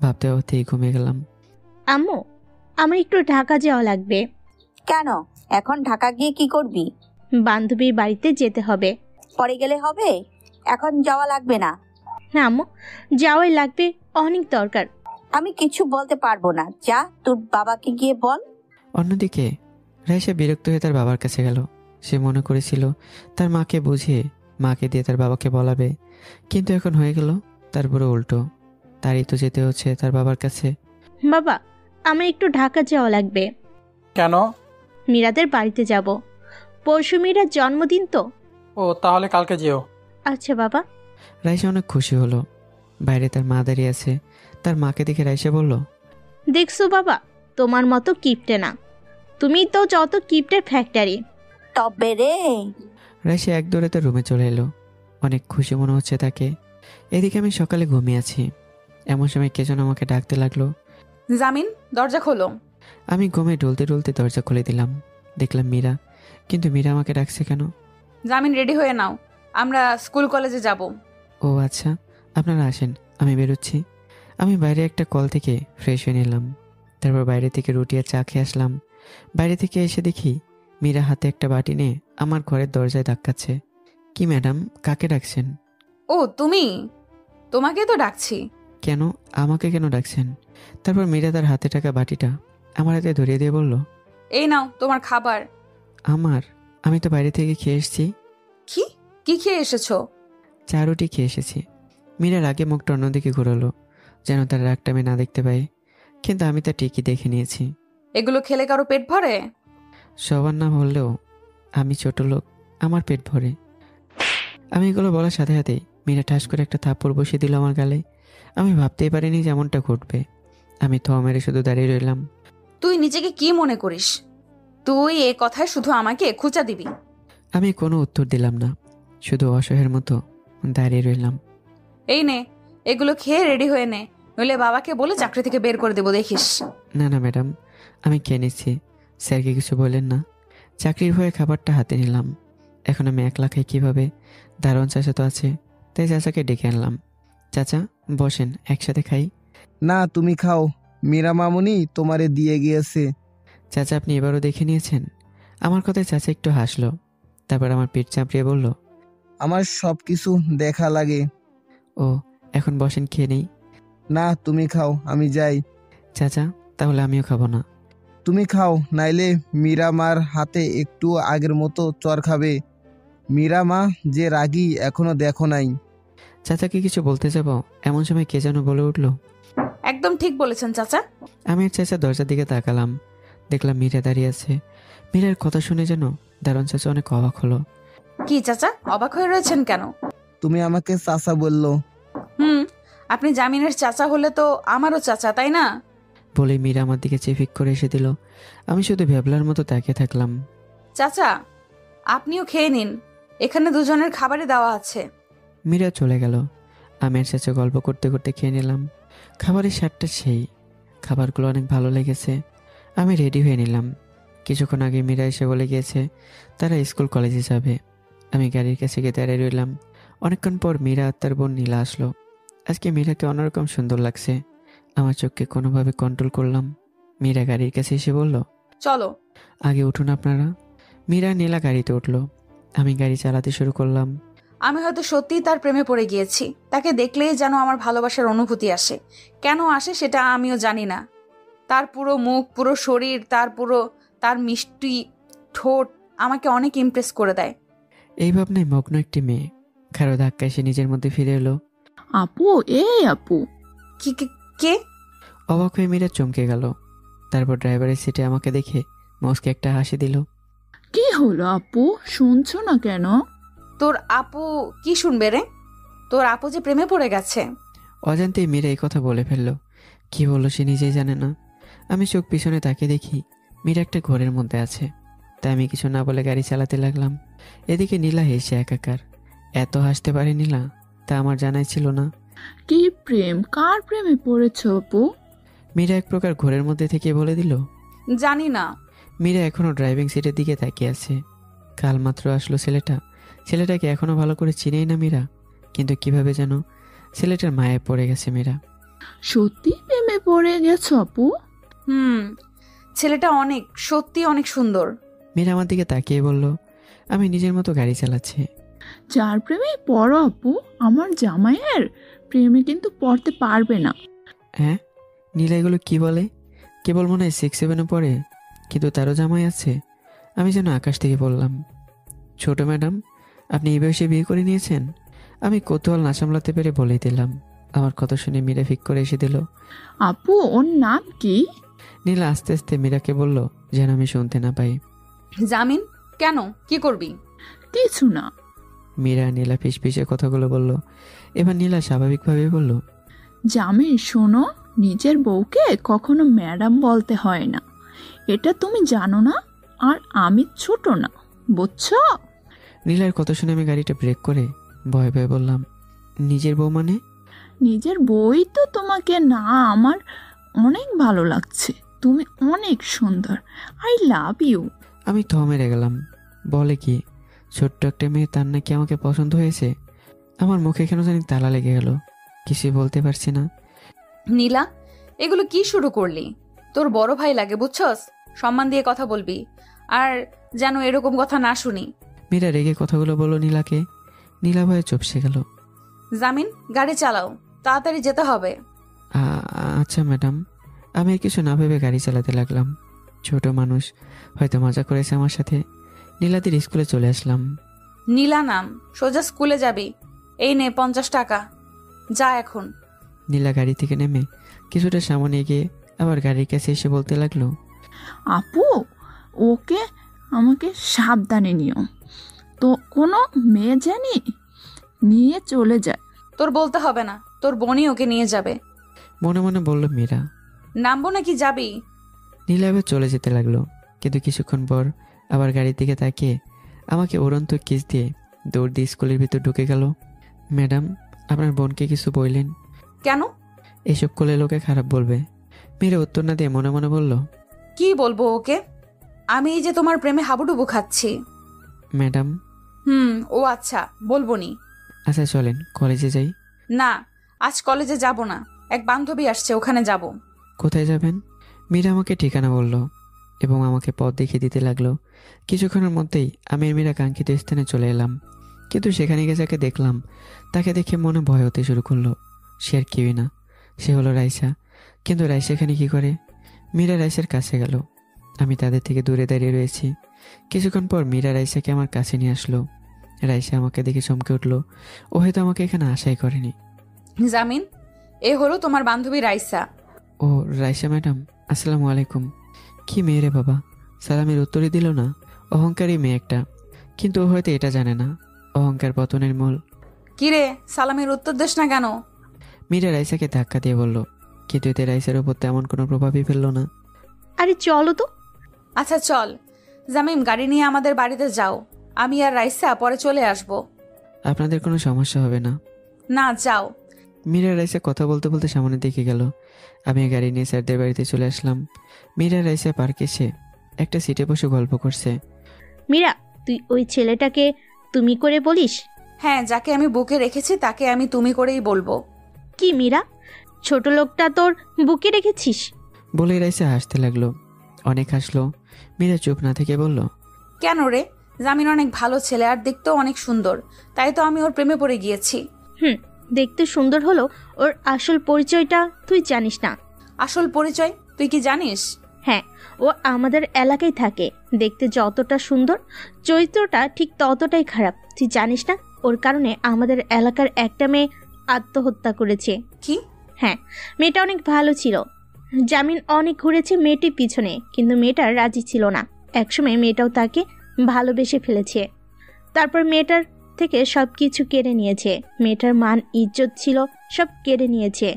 ভাবতে ভাবতেই ঘুমিয়ে গেলাম। আম্মু, আমার একটু ঢাকা যাওয়া লাগবে। কেন? এখন ঢাকা গিয়ে কি করবি? বান্ধবীর বাড়িতে যেতে হবে। পরে গেলে হবে, এখন যাওয়া লাগবে না। না আম্মু, যাওয়াই লাগবে, অনেক দরকার। আমি কিছু বলতে পারবো না, যা তোর বাবাকে গিয়ে বল। অন্যদিকে রাইসা বিরক্ত হয়ে তার বাবার কাছে গেল। সে মনে করেছিল তার মাকে বুঝিয়ে মাকে দিয়ে তার বাবাকে বলাবে, কিন্তু এখন হয়ে গেল তার পুরো উল্টো। তারই তো যেতে হচ্ছে তার বাবার কাছে। বাবা, আমার একটু ঢাকা যাওয়া লাগবে। কেন? মীরাদের বাড়িতে যাব। পরশু মীরার জন্মদিন তো। ও, তাহলে কালকে যেও। আচ্ছা বাবা। রাইসা অনেক খুশি হলো। বাইরে তার মা দাঁড়িয়ে আছে। তার মাকে দেখে রাইসা বলল, দেখছো বাবা, তোমার মতো কিপটে না, তুমি তো যত কিপটের ফ্যাক্টরি। তবে রে। রাইসা এক দৌড়ে তার রুমে চলে এলো। অনেক খুশি মনে হচ্ছে তাকে। এদিকে আমি সকালে ঘুমিয়ে আছি। এমন সময় কে যেন আমাকে ডাকতে লাগলো, জামিন, দরজা খোলো। আমি ঘুমে ডলতে ডলতে দরজা খুলে দিলাম। দেখলাম মীরা, কিন্তু মীরা আমাকে ডাকছে কেন? জামিন, রেডি হয়ে নাও, আমরা স্কুল কলেজে যাব। ও আচ্ছা, আপনারা আসেন, আমি বেরোচ্ছি। আমি বাইরে একটা কল থেকে ফ্রেশ হয়ে নিলাম। তারপর বাইরে থেকে রুটি আর চা খেয়ে আসলাম। বাইরে থেকে এসে দেখি মীরা হাতে একটা বাটি নিয়ে আমার ঘরের দরজায় ধাক্কাচ্ছে। কি ম্যাডাম, কাকে ডাকছেন? ও তুমি, তোমাকে তো ডাকছি। কেন, আমাকে কেন ডাকছেন? তারপর মীরা তার হাতে টাকা বাটিটা আমার হাতে ধরিয়ে দিয়ে বলল, এই নাও তোমার খাবার। আমার? আমি তো বাইরে থেকে খেয়ে এসেছি। কি কি খেয়ে এসেছো? চা রুটি খেয়ে এসেছি। মীরার আগে মুখটা অন্যদিকে ঘুরলো, যেন তার রাগটা আমি না দেখতে পাই, কিন্তু আমি তা ঠিকই দেখে নিয়েছি। এগুলো খেলে কারো পেট ভরে? সবার না বললেও আমি ছোট লোক, আমার পেট ভরে। আমি এগুলো বলার সাথে সাথেই মীরা ঠাস করে একটা থাপ্পড় বসিয়ে দিল আমার গালে। আমি ভাবতেই পারিনি যেমনটা ঘটবে। আমি থ মেরে শুধু দাঁড়িয়ে রইলাম। তুই নিজেকে কি মনে করিস? তুই এ কথায় শুধু আমাকে খোঁচা দিবি? আমি কোনো উত্তর দিলাম না, শুধু অসহায়ের মতো দাঁড়িয়ে রইলাম। এই নে, এগুলো খেয়ে রেডি হয়ে নে, নইলে বাবাকে বলে চাকরি থেকে বের করে দেবো, দেখিস। না না ম্যাডাম, আমি খেয়ে নিচ্ছি, স্যারকে কিছু বললেন না। চাকরির হয়ে খাবারটা হাতে নিলাম। এখন আমি একলা খাই কীভাবে? দারোয়ান চাচা তো আছে, তাই চাচাকে ডেকে আনলাম। চাচা বসেন, একসাথে খাই। না, তুমি খাও, মীরা মামুনি তোমারে দিয়ে গিয়েছে। চাচা আপনি এবারও দেখে নিয়েছেন? আমার কথায় চাচা একটু হাসলো, তারপর আমার পেট চাপড়িয়ে বলল, আমার সব কিছু দেখা লাগে। ও, এখন বসেন, খেয়ে নেই। না, তুমি খাও, আমি যাই। চাচা তাহলে আমিও খাবো না। তুমি খাও, নাইলে মীরা মার হাতে একটু আগের মতো চর খাবে। মীরা মা যে রাগী এখনো দেখো নাই। চাচাকে কিছু বলতে যাব, এমন সময় কে যেন বলে উঠল, একদম ঠিক বলেছেন চাচা। আমি আর চাচা দরজার দিকে তাকালাম। দেখলাম মীরা দাঁড়িয়ে আছে। মীরার কথা শুনে যেন দারোয়ান চাচা অনেক অবাক হলো। কি চাচা, অবাক হয়ে রয়েছেন কেন? তুমি আমাকে চাচা বললো। আপনি জামিনের চাচা হলে তো আমারও চাচা, তাই না? বলে মীরা আমার দিকে চেফিক করে এসে দিল। আমি শুধু ভেবলার মতো তাকিয়ে থাকলাম। চাচা আপনিও খেয়ে নিন, এখানে দুজনের খাবারই দেওয়া আছে। মীরা চলে গেল। আমি আর চাচা গল্প করতে করতে খেয়ে নিলাম। খাবারের স্বাদটা সেই, খাবারগুলো অনেক ভালো লেগেছে। আমি রেডি হয়ে নিলাম। কিছুক্ষণ আগে মীরা এসে বলে গিয়েছে তারা স্কুল কলেজে যাবে। আমি গাড়ির কাছে গিয়ে দাঁড়িয়ে রইলাম। অনেকক্ষণ পর মীরা আর তার বোন নীলা আসলো। আজকে মীরাকে অন্যরকম সুন্দর লাগছে। আমার চোখকে কোনোভাবে কন্ট্রোল করলাম। মীরা গাড়ির কাছে এসে বলল, চলো আগে উঠুন আপনারা। মীরা নীলা গাড়িতে উঠলো। আমি গাড়ি চালাতে শুরু করলাম। আমি হয়তো সত্যিই তার প্রেমে পড়ে গিয়েছি। তাকে দেখলেই যেন আমার ভালোবাসার অনুভূতি আসে। কেন আসে সেটা আমিও জানি না। তার পুরো মুখ, পুরো শরীর, তার মিষ্টি ঠোঁট আমাকে অনেক ইমপ্রেস করে দেয়। এই ভাবনায় মগ্ন একটি মেয়ে খারো ধাক্কায় সে নিজের মধ্যে ফিরে এলো। আপু, আপু। কে? অবাক হয়ে মীরা চমকে গেল। তারপর ড্রাইভারের সিটে আমাকে দেখে মুচকি একটা হাসি দিল। কি হলো আপু, শুনছো না কেন? তোর আপু কি শুনবে রে? তোর আপু যে প্রেমে পড়ে গেছে। অজান্তেই মীরা এই কথা বলে ফেললো। কি বললো সে নিজেই জানে না। আমি চোখ পিছনে তাকিয়ে দেখি মীরা একটা ঘরের মধ্যে আছে। তাই আমি কিছু না বলে গাড়ি চালাতে লাগলাম। এদিকে নীলা হেসে একাকার। এত হাসতে পারে নীলা, তা আমার জানাই ছিল না। কি প্রেম, কার প্রেমে পড়েছ আপু? মীরা এক প্রকার ঘরের মধ্যে থেকে বলে দিল, জানি না। মীরা এখনো ড্রাইভিং সিটের দিকে তাকিয়ে আছে। কাল মাত্র আসলো ছেলেটাকে এখনো ভালো করে চিনেই না মীরা, কিন্তু কিভাবে যেন ছেলেটার মায়ে পড়ে গেছে মীরা। সত্যি প্রেমে পড়ে গেছো আপু? ছেলেটা অনেক, সত্যি অনেক সুন্দর। মীরা আমার দিকে তাকিয়ে বলল, আমি নিজের মতো গাড়ি চালাচ্ছি। যার প্রেমে পড়ো আপু, আমার জামাইয়ের প্রেমে কিন্তু পড়তে পারবে না। হ্যাঁ, নীলা এগুলো কি বলে? কেবল মনে হয় 6-7-এ পড়ে, কিন্তু তারও জামাই আছে। আমি যেন আকাশ থেকে বললাম, ছোট ম্যাডাম, আপনি এই বয়সে বিয়ে করে নিয়েছেন? আমি কৌতূহল না সামলাতে পেরে বলেই দিলাম। আমার কথা শুনে মীরা ফিক করে এসে দিল। আপু, ওর নাম কি? নীলা আস্তে আস্তে মীরাকে বলল, যেন আমি শুনতে না পাই। জামিন? কেন, কি করবি? কিছু না। মীরা নীলা ফিসফিসে কথাগুলো বলল। এবার নীলা স্বাভাবিকভাবে বলল, জামিন শোনো, নিজের বউকে কখনো ম্যাডাম বলতে হয় না, এটা তুমি জানো না? আর আমি ছোট না, বুঝছো? নীলার কথা শুনে আমি গাড়িটা ব্রেক করে ভয়ে ভয়ে বললাম, নিজের বউ মানে? নিজের বই তো তোমাকে না, আমার অনেক ভালো লাগছে, তুমি অনেক সুন্দর, আই লাভ ইউ। আমি মেরে গেলাম। বলে কি, ছোট্ট একটা মেয়ে, তার নাকি আমাকে পছন্দ হয়েছে? আমার মুখে কেন জানি তালা লেগে গেল, কিছুই বলতে পারছি না। নীলা, এগুলো কি শুরু করলি? তোর বড় ভাই লাগে, বুঝছস? সম্মান দিয়ে কথা বলবি, আর যেন এরকম কথা না শুনি। মীরা রেগে কথাগুলো বলল নীলাকে। নীলা ভয়ে চুপসে গেল। জামিন, গাড়ি চালাও, তাড়াতাড়ি যেতে হবে। আচ্ছা ম্যাডাম। আমি আর কিছু না ভেবে গাড়ি চালাতে লাগলাম। ছোট মানুষ, হয়তো মজা করেছে আমার সাথে। নীলাদির স্কুলে চলে আসলাম। নীলা নাম, সোজা স্কুলে যাবি। এই নে 50 টাকা, যা এখন। নীলা গাড়ি থেকে নেমে কিছুটা সামনে গিয়ে আবার গাড়ির কাছে এসে বলতে লাগলো, আপু, ওকে আমাকে সাবধানে নিও তো, কোনো মেয়ে জানি নিয়ে চলে যায়। তোর বলতে হবে না, তোর বোনই ওকে নিয়ে যাবে। মনে মনে বলল মীরা। নামবো নাকি যাবি? নীলা এবার চলে যেতে লাগলো, কিন্তু কিছুক্ষণ পর আবার গাড়ির দিকে তাকিয়ে আমাকে উড়ন্ত কিস দিয়ে দৌড় দিয়ে স্কুলের ভিতর ঢুকে গেল। ম্যাডাম, আপনার বোনকে কিছু বললেন? কেন? এসব করলে লোকে খারাপ বলবে। মীরা উত্তর না দিয়ে মনে মনে বলল, কি বলবো ওকে? আমি এই যে তোমার প্রেমে হাবুডুবু খাচ্ছি। ম্যাডাম। ও আচ্ছা, বলবো নি। আচ্ছা চলেন কলেজে যাই। না, আজ কলেজে যাব না, এক বান্ধবী আসছে, ওখানে যাব। কোথায় যাবেন? মীরা আমাকে ঠিকানা বলল এবং আমাকে পথ দেখিয়ে দিতে লাগলো। কিছুক্ষণের মধ্যেই আমি আর মীরা কাঙ্ক্ষিত স্থানে চলে এলাম, কিন্তু সেখানে গিয়ে যাকে দেখলাম তাকে দেখে মনে ভয় হতে শুরু করলো। সে আর কেউই না, সে হলো রাইসা। কিন্তু রাইসা এখানে কি করে? মীরা রাইসার কাছে গেল, আমি তাদের থেকে দূরে দাঁড়িয়ে রয়েছি। কিছুক্ষণ পর মীরা রাইসাকে আমার কাছে নিয়ে আসলো। রাইসা আমাকে দেখে চমকে উঠলো, ও হয়তো আমাকে এখানে আশাই করেনি। জামিন, এ হলো তোমার বান্ধবী রাইসা। ও রাইসা ম্যাডাম, আসসালামু আলাইকুম। কি মেয়ে রে বাবা, সালামের উত্তরই দিল না। অহংকারী মেয়ে একটা, কিন্তু ও হয়তো এটা জানে না অহংকার পতনের মূল। কিরে, সালামের উত্তর দিস না কেন? মীরা রাইসাকে ধাক্কা দিয়ে বলল, কিন্তু এতে রাইসার উপর তেমন কোনো প্রভাবই ফেললো না। আরে চলো তো। আচ্ছা চল জামিম, গাড়ি নিয়ে আমাদের বাড়িতে যাও, আমি আর রাইসা পরে চলে আসব। আপনাদের কোনো সমস্যা হবে না? না, যাও। মীরা রাইসা কথা বলতে বলতে সামনে দিকে গেল। আমি গাড়ি নিয়ে স্যারদের বাড়িতে চলে আসলাম। মীরা রাইসা পার্কে এসে একটা সিটে বসে গল্প করছে। মীরা, তুই ওই ছেলেটাকে তুমি করে বলিস? হ্যাঁ, যাকে আমি বুকে রেখেছি তাকে আমি তুমি করেই বলবো। কি মীরা, ছোট লোকটা তোর বুকে রেখেছিস? বলে রাইসা হাসতে লাগলো। অনেক হাসলো। মীরা চুপ না থেকে বলল, কেন রে? জামিন অনেক ভালো ছেলে আর দেখতেও অনেক সুন্দর, তাই তো আমি ওর প্রেমে পড়ে গিয়েছি। দেখতে সুন্দর হলো, ওর আসল পরিচয়টা তুই জানিস না। আসল পরিচয় তুই কি জানিস? হ্যাঁ, ও আমাদের এলাকায় থাকে। দেখতে যতটা সুন্দর, চরিত্রটা ঠিক ততটাই খারাপ। তুই জানিস না, ওর কারণে আমাদের এলাকার একটা মেয়ে আত্মহত্যা করেছে। কি? হ্যাঁ, মেয়েটা অনেক ভালো ছিল। জামিন অনেক ঘুরেছে মেয়েটির পিছনে, কিন্তু মেয়েটা রাজি ছিল না। একসময় মেয়েটাও তাকে ভালোবেসে ফেলেছে। তারপর মেয়েটার থেকে সব কিছু কেড়ে নিয়েছে। মেয়েটার মান ইজ্জত ছিল সব কেড়ে নিয়েছে।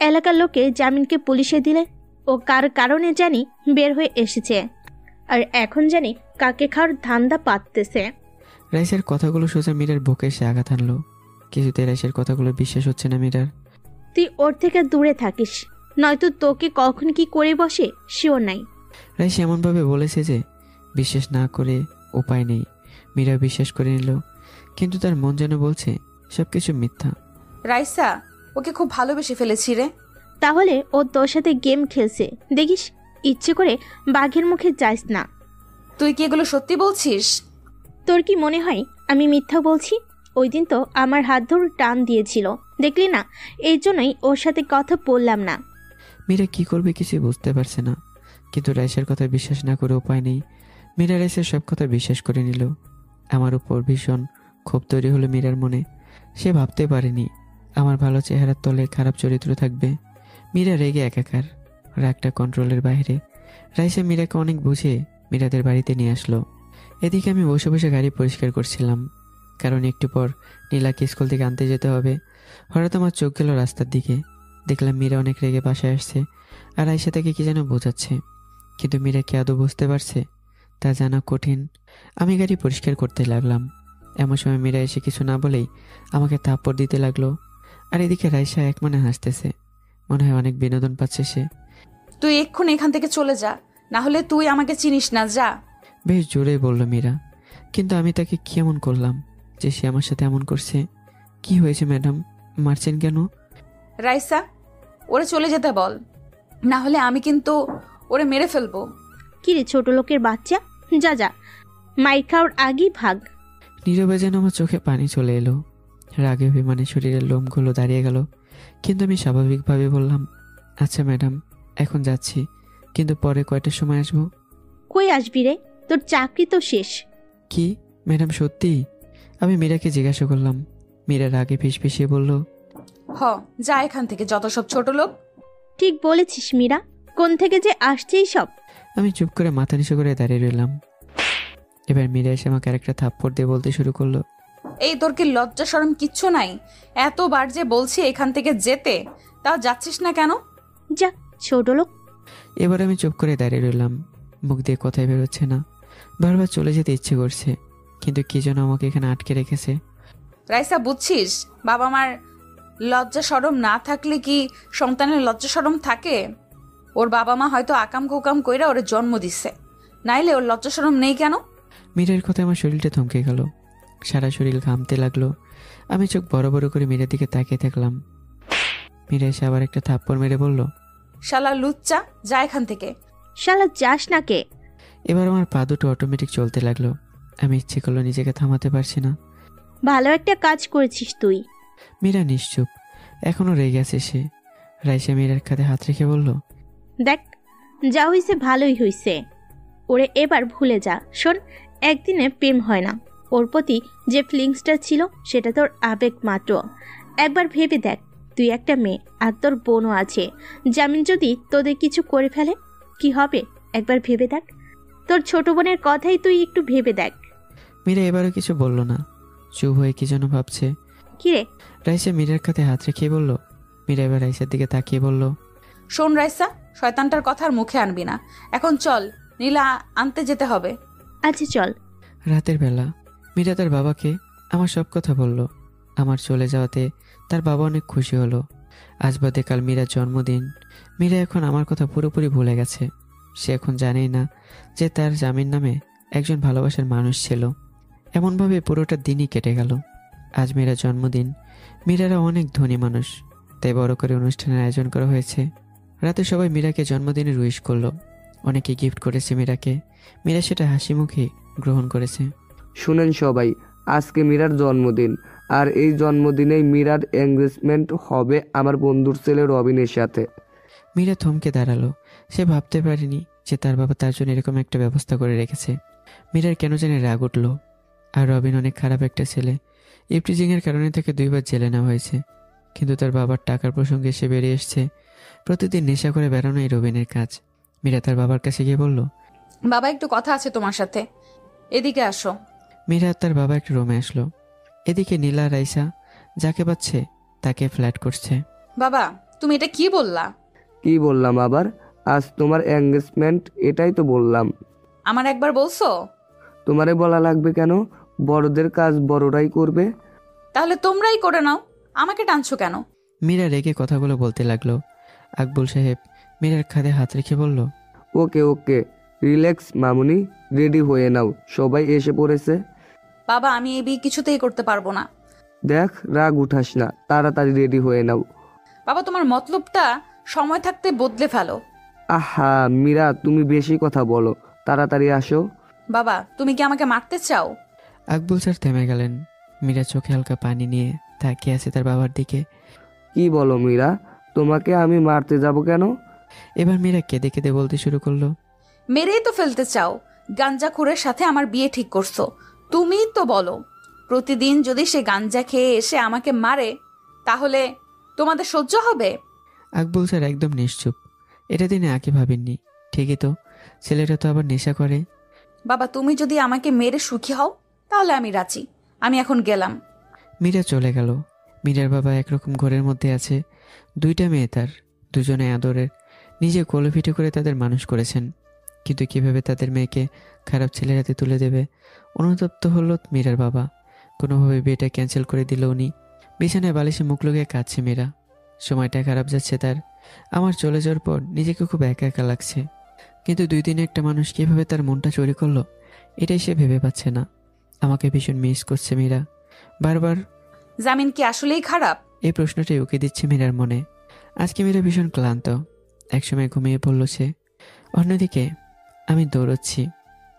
এলাকার লোকে জামিনকে পুলিশে দিলে ও কার কারণে জানি বের হয়ে এসেছে, আর এখন জানি কাকে খাওয়ার ধান্দা পাততেছে। রাইসের কথাগুলো সোজা মীরার বুকে এসে আঘাত আনলো। কিছুতে রাইসের কথাগুলো বিশ্বাস হচ্ছে না মীরার। তুই ওর থেকে দূরে থাকিস, নয়তো তোকে কখন কি করে বসে শিওর নাই। রাইস এমনভাবে বলেছে যে বিশ্বাস না করে উপায় নেই। মীরা বিশ্বাস করে নিল, কিন্তু তার মন যেন বলছে সবকিছু মিথ্যা। রাইসা, ওকে খুব ভালোবেসে ফেলেছি রে। তাহলে ও তোর সাথে গেম খেলছে, দেখিস ইচ্ছে করে বাঘের মুখে যাস না। তুই কি এগুলো সত্যি বলছিস? তোর কি মনে হয় আমি মিথ্যা বলছি? ওই দিন তো আমার হাত ধরে টান দিয়েছিল, দেখলি না? এই জন্যই ওর সাথে কথা বললাম না। মীরা কি করবে কিছু বুঝতে পারছে না, কিন্তু রাইসার কথা বিশ্বাস না করে উপায় নেই। মীরা রাইসের সব কথা বিশ্বাস করে নিল। আমার উপর ভীষণ ক্ষোভ তৈরি হলো মীরার মনে। সে ভাবতে পারেনি আমার ভালো চেহারার তলে খারাপ চরিত্র থাকবে। মীরা রেগে একাকার, রাগটা কন্ট্রোলের বাইরে। রাইসা মীরাকে অনেক বুঝে মীরাদের বাড়িতে নিয়ে আসলো। এদিকে আমি বসে বসে গাড়ি পরিষ্কার করছিলাম, কারণ একটু পর নীলাকে স্কুল থেকে আনতে যেতে হবে। হঠাৎ আমার চোখ গেল রাস্তার দিকে। দেখলাম মীরা অনেক রেগে বাসায় আসছে, আর রাইসা তাকে কি যেন বোঝাচ্ছে, কিন্তু মীরা কি আদৌ বুঝতে পারছে তা জানা কঠিন। আমি গাড়ি পরিষ্কার করতে লাগলাম। এমন সময় মীরা এসে কিছু না বলেই আমাকে থাপ্পড় দিতে লাগলো। আর এদিকে রাইসা এক মনে হাসতেছে, মনে হয় অনেক বিনোদন পাচ্ছে সে। তুই এক্ষুনি এখান থেকে চলে যা, না হলে তুই আমাকে চিনিস না, যা। বেশ জোরেই বলল মীরা, কিন্তু আমি তাকে কি এমন করলাম যে সে আমার সাথে এমন করছে? কি হয়েছে ম্যাডাম, মারছেন কেন? রাইসা, ওরে চলে যেতে বল, না হলে আমি কিন্তু ওরে মেরে ফেলবো। কিরে ছোট লোকের বাচ্চা, যা যা, মাইর খাওয়ার আগেই ভাগ। নীরবে যেন আমার চোখে পানি চলে এলো। রাগে অভিমানে শরীরের লোমগুলো দাঁড়িয়ে গেল, কিন্তু আমি স্বাভাবিকভাবে বললাম, আচ্ছা ম্যাডাম, এখন যাচ্ছি, কিন্তু পরে কয়টার সময় আসবো? কই আসবি রে, তোর চাকরি তো শেষ। কি ম্যাডাম, সত্যি? আমি মীরাকে জিজ্ঞাসা করলাম। মীরা রাগে ফিসফিসিয়ে বলল, যা এখান থেকে, যত সব ছোট লোক। ঠিক বলেছিস মীরা, কোন থেকে যে আসছে সব। আমি চুপ করে মাথা নিচু করে দাঁড়িয়ে রইলাম। এবার মীরা এসে আমাকে আরেকটা থাপ্পড় দিয়ে বলতে শুরু করলো, এই তোর কি লজ্জা শরম কিচ্ছু নাই? এতবার যে বলছি এখান থেকে যেতে, তাও যাচ্ছিস না কেন? যা ছোট লোক। এবার আমি চুপ করে দাঁড়িয়ে রইলাম, মুখ দিয়ে কথাই বেরোচ্ছে না। বারবার চলে যেতে ইচ্ছে করছে, কিন্তু কি যেন আমাকে এখানে আটকে রেখেছে। রাইসা, বুঝছিস, বাবা মার লজ্জা শরম না থাকলে কি সন্তানের লজ্জা শরম থাকে? ওর বাবা মা হয়তো আকাম কুকাম কইরা ওর জন্ম দিচ্ছে, নাইলে ওর লজ্জা শরম নেই কেন? মীরার কথায় আমার শরীরটা থমকে গেল, সারা শরীর ঘামতে লাগলো। আমি চোখ বড় বড় করে মীরার দিকে তাকিয়ে থাকলাম। মীরা এসে আবার একটা থাপ্পড় মেরে বলল, শালা লুচ্চা, যা এখান থেকে। শালা যাস না কে? এবার আমার পা দুটো অটোমেটিক চলতে লাগলো। আমি ইচ্ছে করলো নিজেকে থামাতে পারছি না। ভালো একটা কাজ করেছিস তুই। মীরা নিশ্চুপ, এখনো রেগে আছে সে। রাইসা মীরার কাঁধে হাত রেখে বলল, দেখ, যা হইছে ভালোই হইছে, ওরে এবার ভুলে যা। শোন, একদিনে প্রেম হয় না। ওর প্রতি যে ফিলিংসটা ছিল সেটা তোর আবেগ মাত্র। একবার ভেবে দেখ, তুই একটা মেয়ে আর তোর বোনও আছে। জামিন যদি তোদের কিছু করে ফেলে কি হবে? একবার ভেবে দেখ। তোর ছোট বোনের কথাই তুই একটু ভেবে দেখ। মীরা এবারও কিছু বলল না, চুপ হয়ে কি যেন ভাবছে। কিরে? রাইসা মীরার কাঁধে হাত রেখে বলল। মীরা এবার রাইসার দিকে তাকিয়ে বলল, শোন রাইসা, শয়তানটার কথা আর মুখে আনবি না। এখন চল, নীলা আনতে যেতে হবে। আচ্ছা চল। রাতের বেলা মীরা তার বাবাকে আমার সব কথা বলল। আমার চলে যাওয়াতে তার বাবা অনেক খুশি হলো। আজ বাদে কাল মীরার জন্মদিন। মীরা এখন আমার কথা পুরোপুরি ভুলে গেছে। সে এখন জানেই না যে তার জামিন নামে একজন ভালোবাসার মানুষ ছিল। এমনভাবে পুরোটা দিনই কেটে গেল। আজ মীরার জন্মদিন। মীরারা অনেক ধনী মানুষ, তাই বড় করে অনুষ্ঠানের আয়োজন করা হয়েছে। রাতে সবাই মীরাকে জন্মদিনের উইশ করলো। অনেকে গিফট করেছে মীরাকে। মীরা সেটা হাসি মুখে গ্রহণ করেছে। শুনেন সবাই, আজকে মীরার জন্মদিন, আর এই জন্মদিনেই মীরার এঙ্গেজমেন্ট হবে আমার বন্ধুর ছেলে রবিনের সাথে। মীরা থমকে দাঁড়ালো। সে ভাবতে পারেনি যে তার বাবা তার জন্য এরকম একটা ব্যবস্থা করে রেখেছে। মীরার কেন জানি রাগ উঠল। আর রবিন অনেক খারাপ একটা ছেলে। ইফটিজিংয়ের কারণে তাকে 2 বার জেলে নেওয়া হয়েছে, কিন্তু তার বাবার টাকার প্রসঙ্গে সে বেরিয়ে এসছে। প্রতিদিন নেশা করে বেড়ানোই রবিনের কাজ। মীরা তার বাবার কাছে গিয়ে বলল, বাবা, একটু কথা আছে তোমার সাথে, এদিকে আসো। মীরা তার বাবা একটা রুমে আসলো। এদিকে নীলা রাইসা যাকে পাচ্ছে তাকে ফ্ল্যাট করছে। বাবা, তুমি এটা কি বললা? কি বললাম আবার? আজ তোমার এঙ্গেজমেন্ট, এটাই তো বললাম। আমার একবার বলছো? তোমারে বলা লাগবে কেন? বড়দের কাজ বড়রাই করবে। তাহলে তোমরাই করে নাও, আমাকে টানছো কেন? মীরা রেগে কথাগুলো বলতে লাগলো। আকবুল সাহেব মীরার কাঁধে হাত রেখে বলল, ওকে ওকে, রিল্যাক্স মামুনি, রেডি হয়ে নাও, সবাই এসে পড়েছে। বাবা, আমি এই বিয়ে কিছুতেই করতে পারবো না। দেখ, রাগ উঠাস না, তাড়াতাড়ি রেডি হয়ে নাও। বাবা, তোমার মতলবটা সময় থাকতে বদলে ফেলো। আহা মীরা, তুমি বেশি কথা বলো, তাড়াতাড়ি আসো। বাবা, তুমি কি আমাকে মারতে চাও? আকবুল স্যার থেমে গেলেন। মীরা চোখে হালকা পানি নিয়ে তাকিয়ে আছে তার বাবার দিকে। কি বলো মীরা, তোমাকে আমি মারতে যাব কেন? এবার মীরা কেঁদে কেঁদে বলতে শুরু করলো। মেরেই তো ফেলতে চাও। গাঞ্জাখুরের সাথে আমার বিয়ে ঠিক করছো। তুমিই তো বলো, প্রতিদিন যদি সে গাঞ্জা খেয়ে এসে আমাকে মারে তাহলে তোমাদের সহ্য হবে? আকবুল স্যার একদম নিশ্চুপ। এটা তিনি আগে ভাবেননি। ঠিকই তো, ছেলেটা তো আবার নেশা করে। বাবা, তুমি যদি আমাকে মেরে সুখী হও তাহলে আমি রাজি। আমি এখন গেলাম। মীরা চলে গেল। মীরার বাবা একরকম ঘরের মধ্যে আছে। দুইটা মেয়ে তার, দুজনে আদরের, নিজে কোলে পিঠে করে তাদের মানুষ করেছেন। কিন্তু কিভাবে তাদের মেয়েকে খারাপ ছেলের হাতে তুলে দেবে, অনুতপ্ত হলো মীরার বাবা। কোনোভাবে বিয়েটা ক্যান্সেল করে দিল উনি। বিছানায় বালিশে মুখ লুকিয়ে কাঁদছে মীরা। সময়টা খারাপ যাচ্ছে তার। আমার চলে যাওয়ার পর নিজেকে খুব একা একা লাগছে। কিন্তু 2 দিনে একটা মানুষ কীভাবে তার মনটা চুরি করলো, এটাই সে ভেবে পাচ্ছে না। আমাকে ভীষণ মিস করছে মীরা। বারবার জামিন কি আসলেই খারাপ? এই প্রশ্নটাই উকি দিচ্ছে মীরার মনে। আজকে মীরা ভীষণ ক্লান্ত। একসময় ঘুমিয়ে পড়ল সে। অন্যদিকে আমি দৌড়চ্ছি।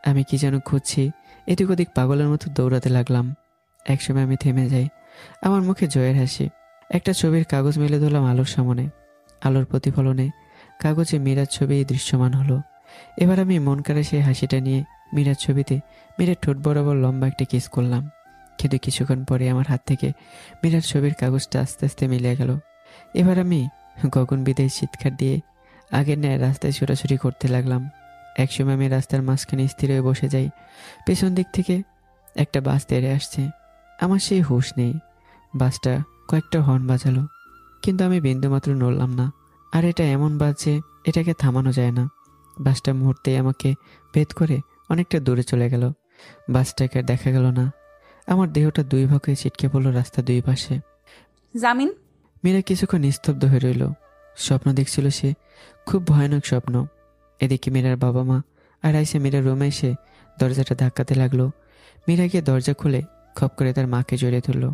আমি কি যেন খুঁজছি। এদিক ওদিক পাগলের মতো দৌড়াতে লাগলাম। একসময় আমি থেমে যাই। আমার মুখে জয়ের হাসি। একটা ছবির কাগজ মেলে ধরলাম আলোর সামনে। আলোর প্রতিফলনে কাগজে মীরার ছবি দৃশ্যমান হলো। এবার আমি মন করে সেই হাসিটা নিয়ে মীরার ছবিতে মীরার ঠোঁট বরাবর লম্বা একটা কিস করলাম। কিন্তু কিছুক্ষণ পরে আমার হাত থেকে মীরার ছবির কাগজটা আস্তে আস্তে মিলে গেল। এবার আমি গগন বিদায় চিৎকার দিয়ে আগের ন্যায় রাস্তায় ছোটাছুটি করতে লাগলাম। একসময় আমি রাস্তার মাঝখানে স্থির হয়ে বসে যাই। পেছন দিক থেকে একটা বাস তেড়ে আসছে। আমার সেই হুঁশ নেই। বাসটা কয়েকটা হর্ন বাজালো, কিন্তু আমি বিন্দুমাত্র নড়লাম না। আর এটা এমন বাস যে এটাকে থামানো যায় না। বাসটা মুহূর্তেই আমাকে ভেদ করে অনেকটা দূরে চলে গেল। বাসটাকে আর দেখা গেল না। আমার দেহটা 2 ভাগ হয়ে ছিটকে পড়লো রাস্তা 2 পাশে। জামিন। মীরা কিছুক্ষণ নিস্তব্ধ হয়ে রইল। স্বপ্ন দেখছিল সে, খুব ভয়ানক স্বপ্ন। এদিকে মীরার বাবা মা আর আইসে মীরার রুমে এসে দরজাটা ধাক্কাতে লাগলো। মীরা গিয়ে দরজা খুলে খপ করে তার মাকে জড়িয়ে ধরল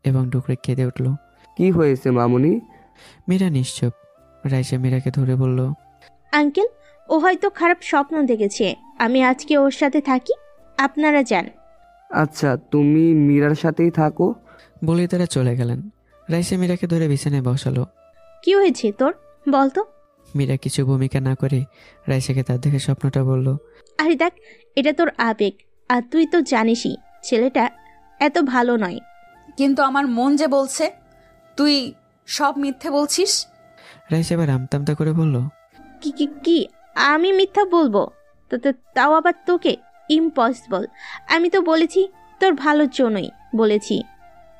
এবং ডুকরে কেঁদে উঠল। কি হয়েছে মামুনি? মীরা নিশ্চুপ। রাইসা মীরাকে ধরে বলল, আঙ্কেল, ও হয়তো খারাপ স্বপ্ন দেখেছে। আমি আজকে ওর সাথে থাকি, আপনারা যান। আচ্ছা, তুমি মীরার সাথেই থাকো। বলে তারা চলে গেলেন। রাইসা মীরাকে ধরে বিছানায় বসালো। কি হয়েছে তোর, বল তো? মীরা কিছু ভূমিকা না করে রাইসাকে তার দেখে স্বপ্নটা বলল। আরে দেখ, এটা তোর আবেগ, আর তুই তো জানিসই ছেলেটা এত ভালো নয়। কিন্তু আমার মন যে বলছে তুই সব মিথ্যে বলছিস। রাইসা এবার আমতামতা করে বলল, কি কি কি আমি মিথ্যা বলবো? তাও আবার তোকে? ইম্পসিবল। আমি তো বলেছি তোর ভালোর জন্যই বলেছি।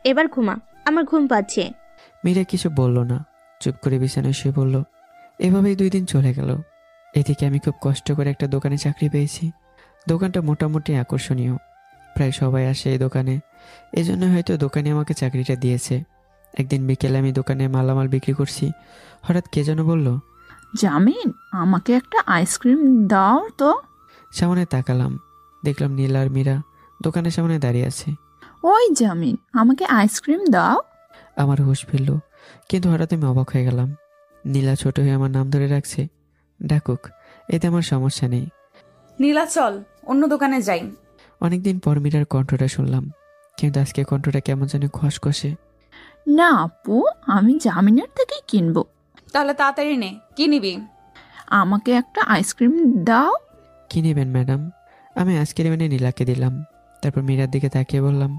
এবার ঘুমা, আমার ঘুম পাচ্ছে। মীরা কিছু বলল না, চুপ করে বিছানায় শুয়ে পড়ল। এভাবেই 2 দিন চলে গেল। এদিকে আমি খুব কষ্ট করে একটা দোকানে চাকরি পেয়েছি। দোকানটা মোটামুটি আকর্ষণীয়, প্রায় সবাই আসে এই দোকানে। এজন্য হয়তো দোকানে আমাকে চাকরিটা দিয়েছে। একদিন বিকেলে আমি দোকানে মালামাল বিক্রি করছি। হঠাৎ কে যেন বলল, জামিন, আমাকে একটা আইসক্রিম দাও তো। সামনে তাকালাম, দেখলাম নীলা আর মীরা দোকানের সামনে দাঁড়িয়ে আছে। ওই জামিন, আমাকে আইসক্রিম দাও। আমার হুঁশ ফিরল, কিন্তু হঠাৎ আমি অবাক হয়ে গেলাম। নীলা ছোট হয়ে আমার নাম ধরে রাখছে। ডাকুক, এতে আমার সমস্যা নেই। নীলা, চল অন্য দোকানে যাই। অনেকদিন পর মীরার কণ্ঠটা শুনলাম, কিন্তু আজকে কণ্ঠটা কেমন যেন খসখসে। না আপু, আমি জামিনের থেকেই কিনবো। তাহলে তাড়াতাড়ি নে, কি নিবি? আমাকে একটা আইসক্রিম দাও। কি নেবেন ম্যাডাম? আমি আইসক্রিম এনে নীলাকে দিলাম। তারপর মীরার দিকে তাকিয়ে বললাম,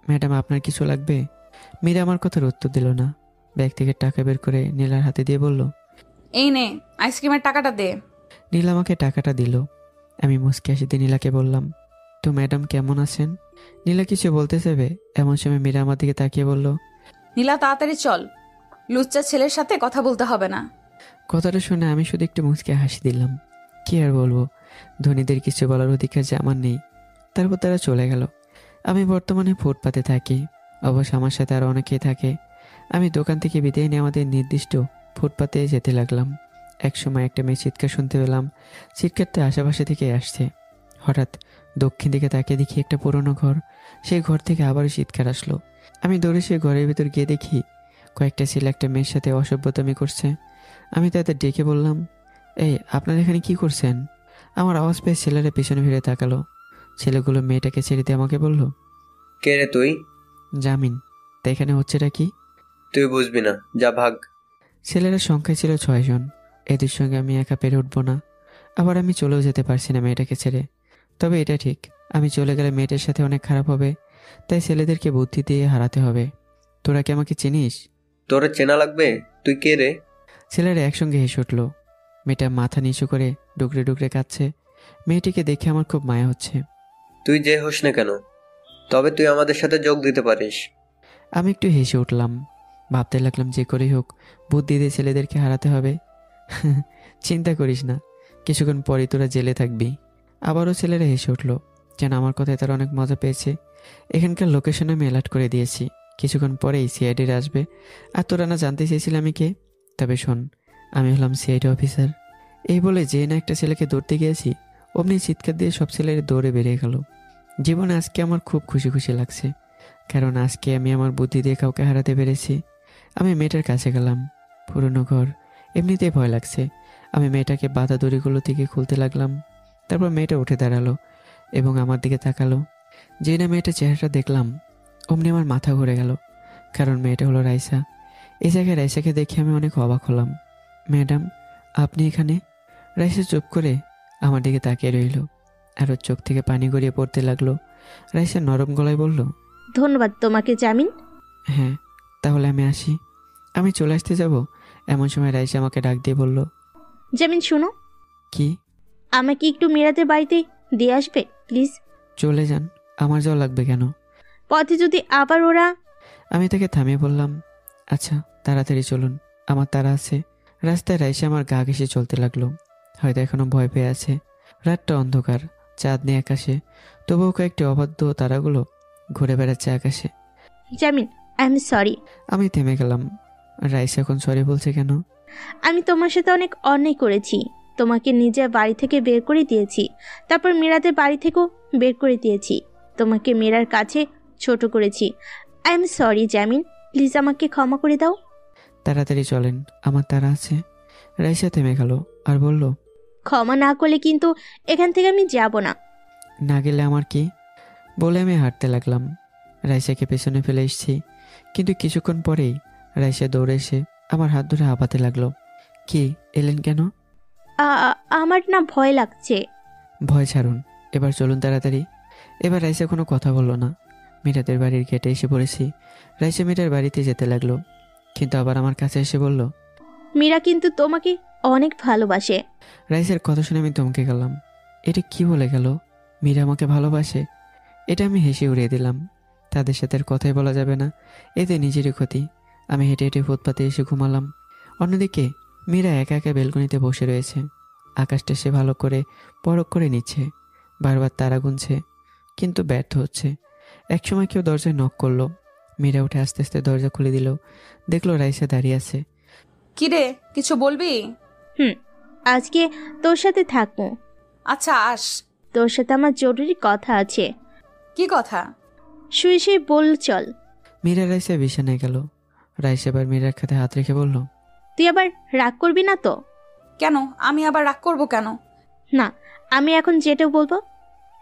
ম্যাডাম আপনার কিছু লাগবে? মীরা আমার কথার উত্তর দিল না। ব্যাগ থেকে টাকা বের করে নীলার হাতে দিয়ে বলল, এই নে আইসক্রিমের টাকাটা দে। নীলা আমাকে টাকাটা দিল। আমি মুচকি হাসি দিয়ে নীলাকে বললাম, তো ম্যাডাম কেমন আছেন? নীলা কিছু বলতে চাইবে, এমন সময় মীরা আমার দিকে তাকিয়ে বলল, নীলা তাড়াতাড়ি চল, লুচ্চা ছেলের সাথে কথা বলতে হবে না। কথাটা শুনে আমি শুধু একটু মুচকি হাসি দিলাম। কি আর বলবো, ধনীদের কিছু বলার অধিকার যে আমার নেই। তারপর তারা চলে গেল। আমি বর্তমানে ফুটপাতে থাকি, অবশ্য আমার সাথে আরও অনেকেই থাকে। আমি দোকান থেকে বিদায় নিয়ে আমাদের নির্দিষ্ট ফুটপাতে যেতে লাগলাম। একসময় একটা মেয়ে চিৎকার শুনতে পেলাম। চিৎকারটা আশেপাশে থেকে আসছে। হঠাৎ দক্ষিণ দিকে তাকিয়ে দেখি একটা পুরনো ঘর। সেই ঘর থেকে আবারও চিৎকার আসলো। আমি দৌড়ে সে ঘরের ভিতর গিয়ে দেখি কয়েকটা ছেলে একটা মেয়ের সাথে অসভ্যতামি করছে। আমি তাদের ডেকে বললাম, এই আপনারা এখানে কি করছেন? আমার আওয়াজ পেয়ে ছেলেরা পিছনে ফিরে তাকালো। ছেলেগুলো মেয়েটাকে ছেড়ে দিয়ে আমাকে বলল, কে রে তুই? জামিন। তা এখানে হচ্ছেটা কি? তুই বুঝবি না, যা ভাগ। ছেলেরা সংখ্যায় ছিল 6 জন। এদের সঙ্গে আমি একা পেরে উঠবো না, আবার আমি চলেও যেতে পারছি না মেয়েটাকে ছেড়ে। তবে এটা ঠিক, আমি চলে গেলে মেয়েটার সাথে অনেক খারাপ হবে, তাই ছেলেদেরকে বুদ্ধি দিয়ে হারাতে হবে। তোরা কি আমাকে চিনিস? তোরে চেনা লাগবে, তুই কে রে? ছেলেরা একসঙ্গে হেসে উঠল। মেয়েটা মাথা নিচু করে ডুকরে ডুকরে কাঁদছে। মেয়েটিকে দেখে আমার খুব মায়া হচ্ছে। তুই যে হোস না কেন, তবে তুই আমাদের সাথে যোগ দিতে পারিস। আমি একটু হেসে উঠলাম। ভাবতে লাগলাম যে করেই হোক বুদ্ধি দিয়ে ছেলেদেরকে হারাতে হবে। চিন্তা করিস না, কিছুক্ষণ পরই তোরা জেলে থাকবি। আবারও ছেলেরা হেসে উঠল, যেন আমার কথায় তারা অনেক মজা পেয়েছে। এখানকার লোকেশন আমি অ্যালার্ট করে দিয়েছি, কিছুক্ষণ পরেই সিআইডির আসবে। আর তোরা না জানতে চেয়েছিলাম আমি কে? তবে শোন, আমি হলাম সিআইডি অফিসার। এই বলে যে না একটা ছেলেকে ধরতে গিয়েছি, অমনি চিৎকার দিয়ে সব ছেলেরা দৌড়ে বেরিয়ে গেল। জীবনে আজকে আমার খুব খুশি খুশি লাগছে, কারণ আজকে আমি আমার বুদ্ধি দিয়ে কাউকে হারাতে পেরেছি। আমি মেয়েটার কাছে গেলাম। পুরনো ঘর, এমনিতেই ভয় লাগছে। আমি মেয়েটাকে বাধা দড়িগুলো থেকে খুলতে লাগলাম। তারপর মেয়েটা উঠে দাঁড়ালো এবং আমার দিকে তাকালো। যেই না মেয়েটার চেহারাটা দেখলাম, অমনি আমার মাথা ঘুরে গেল, কারণ মেয়েটা হলো রাইসা। এই জায়গায় রাইসাকে দেখে আমি অনেক অবাক হলাম। ম্যাডাম, আপনি এখানে? রাইসা চুপ করে আমার দিকে তাকিয়ে রইল, আর ওর চোখ থেকে পানি গড়িয়ে পড়তে লাগলো। রাইসা নরম গলায় বলল, ধন্যবাদ তোমাকে জামিন। হ্যাঁ, তাহলে আমি আসি। আমি চলে আসতে যাব, এমন সময় রাইসা আমাকে ডাক দিয়ে বলল, জামিন শোনো। কি? আমাকে একটু মীরাদের বাড়িতে দিয়ে আসবে প্লিজ? চলে যান, আমার যাওয়া লাগবে কেন? পথে যদি আবার ওরা... আমি তাকে থামিয়ে বললাম, আচ্ছা তাড়াতাড়ি চলুন, আমার তাড়া আছে। রাস্তায় রাইসা আমার গা ঘেঁষে চলতে লাগলো, হয়তো এখনো ভয় পেয়ে আছে। রাতটা অন্ধকার, চাঁদ নেই আকাশে, তবুও কয়েকটি অবাধ্য তারাগুলো ঘুরে বেড়াচ্ছে আকাশে। জামিন, আই এম সরি। আমি থেমে গেলাম। রাইসা এখন সরি বলছে কেন? আমি তোমার সাথে অনেক অন্যায় করেছি। তোমাকে নিজের বাড়ি থেকে বের করে দিয়েছি, তারপর মীরাদের বাড়ি থেকেও বের করে দিয়েছি। তোমাকে মীরার কাছে ছোট করেছি। আই এম সরি জামিন, প্লিজ আমাকে ক্ষমা করে দাও। তাড়াতাড়ি চলেন, আমার তাড়া আছে। রাইসা থেমে গেল আর বলল, ক্ষমা না করলে কিন্তু এখান থেকে আমি যাব না। না গেলে আমার কি? বলে আমি হাঁটতে লাগলাম। রাইসাকে পেছনে ফেলে এসেছি, কিন্তু কিছুক্ষণ পরেই রাইসা দৌড়ে এসে আমার হাত ধরে হাঁপাতে লাগলো। কি, এলেন কেন? আমার না ভয় লাগছে। ভয় ছাড়ুন, এবার চলুন তাড়াতাড়ি। এবার রাইসা কোনো কথা বলল না। মীরাদের বাড়ির গেটে এসে পড়েছি। রাইসা মীরার বাড়িতে যেতে লাগলো, কিন্তু আবার আমার কাছে এসে বলল, মীরা কিন্তু তোমাকে অনেক ভালোবাসে। রাইসার কথা শুনে আমি থমকে গেলাম। এটা কি বলে গেল? মীরা আমাকে ভালোবাসে? এটা আমি হেসে উড়িয়ে দিলাম। তাদের সাথে আর কথাই বলা যাবে না, এতে নিজেরই ক্ষতি। আমি হেঁটে হেঁটে ফুটপাতে এসে ঘুমালাম। অন্যদিকে মীরা একা একা বেলকনিতে বসে রয়েছে। আকাশটা সে ভালো করে পরখ করে নিচ্ছে, বারবার তারা গুনছে, কিন্তু ব্যর্থ হচ্ছে। একসময় কেউ দরজায় নক করলো। মীরা উঠে আস্তে আস্তে দরজা খুলে দিল। দেখলো রাইসা দাঁড়িয়ে আছে। কিরে, কিছু বলবি? আজকে তোর সাথে থাকবো। আচ্ছা আস। তোর সাথে আমার জরুরি কথা আছে। কি কথা? শুয়ে শুয়ে বল চল। মীরা রাইসা বিছানায় গেল। রাইসা এবার মীরার কাঁধে হাত রেখে বলল, তুই আবার রাগ করবি না তো? কেন? আমি আবার রাগ করবো কেন? না, আমি এখন যেটা বলবো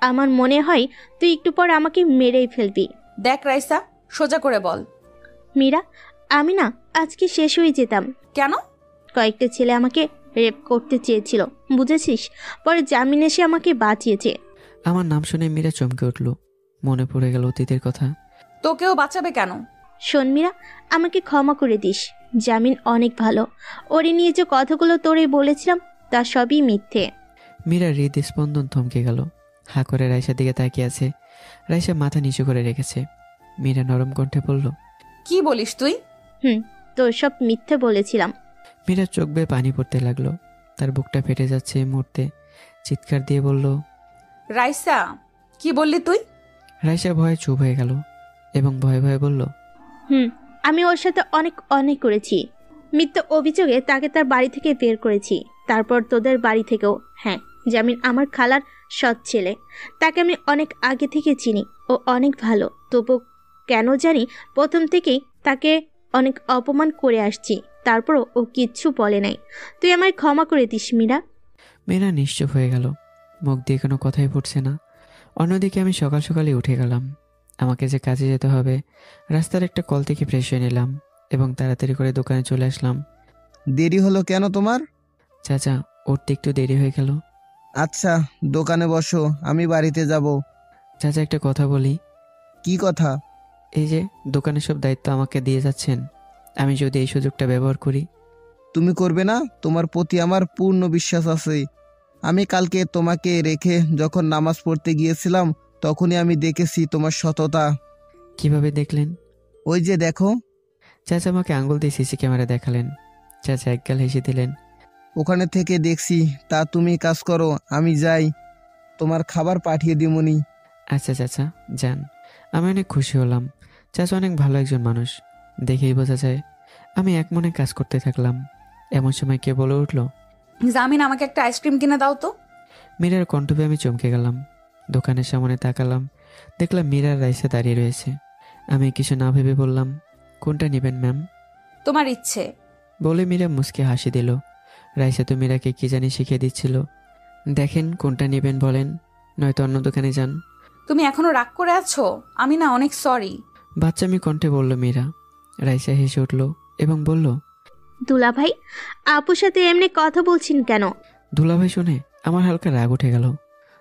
আমার মনে হয় তুই একটু পর আমাকে মেরেই ফেলবি। দেখ রাইসা, সোজা করে বল। মীরা, আমি না আজকে শেষ হয়ে যেতাম। কেন? কয়েকটা ছেলে আমাকে রেপ করতে চেয়েছিল, বুঝেছিস? পরে জামিন এসে আমাকে বাঁচিয়েছে। আমার নাম শুনে মীরা চমকে উঠল। মনে পড়ে গেল অতীতের কথা। তোকেও বাঁচাবে কেন? শোন মীরা, আমাকে ক্ষমা করে দিস। জামিন অনেক ভালো। ওরে নিয়ে যে কথাগুলো তোরে বলেছিলাম তা সবই মিথ্যে। মীরা হৃদস্পন্দন থমকে গেল। হা করে রাইসার দিকে তাকিয়ে আছে। রাইসা মাথা নিচু করে রেখেছে। মীরা নরম কণ্ঠে বলল, কি বলিস তুই? তো সব মিথ্যে বলেছিলাম। মীরা চোখ বেয়ে পানি পড়তে লাগলো। তার বুকটা ফেটে যাচ্ছে এই মুহূর্তে। চিৎকার দিয়ে বলল, রাইসা, কি বললি তুই? রাইসা ভয়ে চুপ হয়ে গেল এবং ভয়ে ভয়ে বলল, আমি ওর সাথে অনেক অন্যায় করেছি। মিথ্যা অভিযোগে তাকে তার বাড়ি থেকে বের করেছি, তারপর তোদের বাড়ি থেকেও। হ্যাঁ, জামিন আমার খালার সৎ ছেলে। তাকে আমি অনেক আগে থেকে চিনি। ও অনেক ভালো, তবু কেন জানি প্রথম থেকেই তাকে অনেক অপমান করে আসছি, তারপরও ও কিচ্ছু বলে নাই। তুই আমায় ক্ষমা করে দিস মীরা। মীরা নিশ্চুপ হয়ে গেল, মুখ দিয়ে কোনো কথাই ফুটছে না। অন্যদিকে আমি সকাল সকালে উঠে গেলাম। আমাকে যে কাজে যেতে হবে, রাস্তার একটা কল থেকে ফ্রেশ হয়ে নিলাম এবং তাড়াতাড়ি করে দোকানে চলে আসলাম। দেরি হলো কেন তোমার? চাচা, উঠতে একটু দেরি হয়ে গেল। আচ্ছা, দোকানে বসো, আমি বাড়িতে যাব। চাচা, একটা কথা বলি। কি কথা? এই যে দোকানের সব দায়িত্ব আমাকে দিয়ে যাচ্ছেন, আমি যদি এই সুযোগটা ব্যবহার করি। তুমি করবে না? তোমার প্রতি আমার পূর্ণ বিশ্বাস আছে। আমি কালকে তোমাকে রেখে যখন নামাজ পড়তে গিয়েছিলাম, তখনই আমি দেখেছি তোমার সততা। কিভাবে দেখলেন? ওই যে দেখো। চাচা আমাকে আঙ্গুল দিয়ে সিসি ক্যামেরা দেখালেন। চাচা একগাল হেসে দিলেন। ওখানে থেকে দেখছি। তা তুমি কাজ করো, আমি যাই, তোমার খাবার পাঠিয়ে দিমুনি। আচ্ছা চাচা, যান। আমি অনেক খুশি হলাম। চাচা অনেক ভালো একজন মানুষ, দেখেই বোঝা যায়। আমি এক মনে কাজ করতে থাকলাম। এমন সময় কে বলে উঠল, জামিন, আমাকে একটা আইসক্রিম কিনে দাও তো। মীরার কণ্ঠ পেয়ে আমি চমকে গেলাম। দোকানের সামনে তাকালাম, দেখলাম মীরার রাইসা দাঁড়িয়ে রয়েছে। আমি কিছু না ভেবে বললাম, কোনটা নেবেন ম্যাম? তোমার ইচ্ছে। বলে মীরা মুচকে হাসি দিল। রাইসা তো মীরাকে কি জানি শিখিয়ে দিচ্ছিল। দেখেন কোনটা নেবেন বলেন, নয়তো অন্য দোকানে যান। তুমি এখনো রাগ করে আছো? আমি না অনেক সরি। বাচ্চামি কণ্ঠে বলল মীরা। রাইসা হেসে উঠল এবং বলল, দুলাভাই, আপুর সাথে এমনি কথা বলছেন কেন? দুলাভাই শুনে আমার হালকা রাগ উঠে গেল।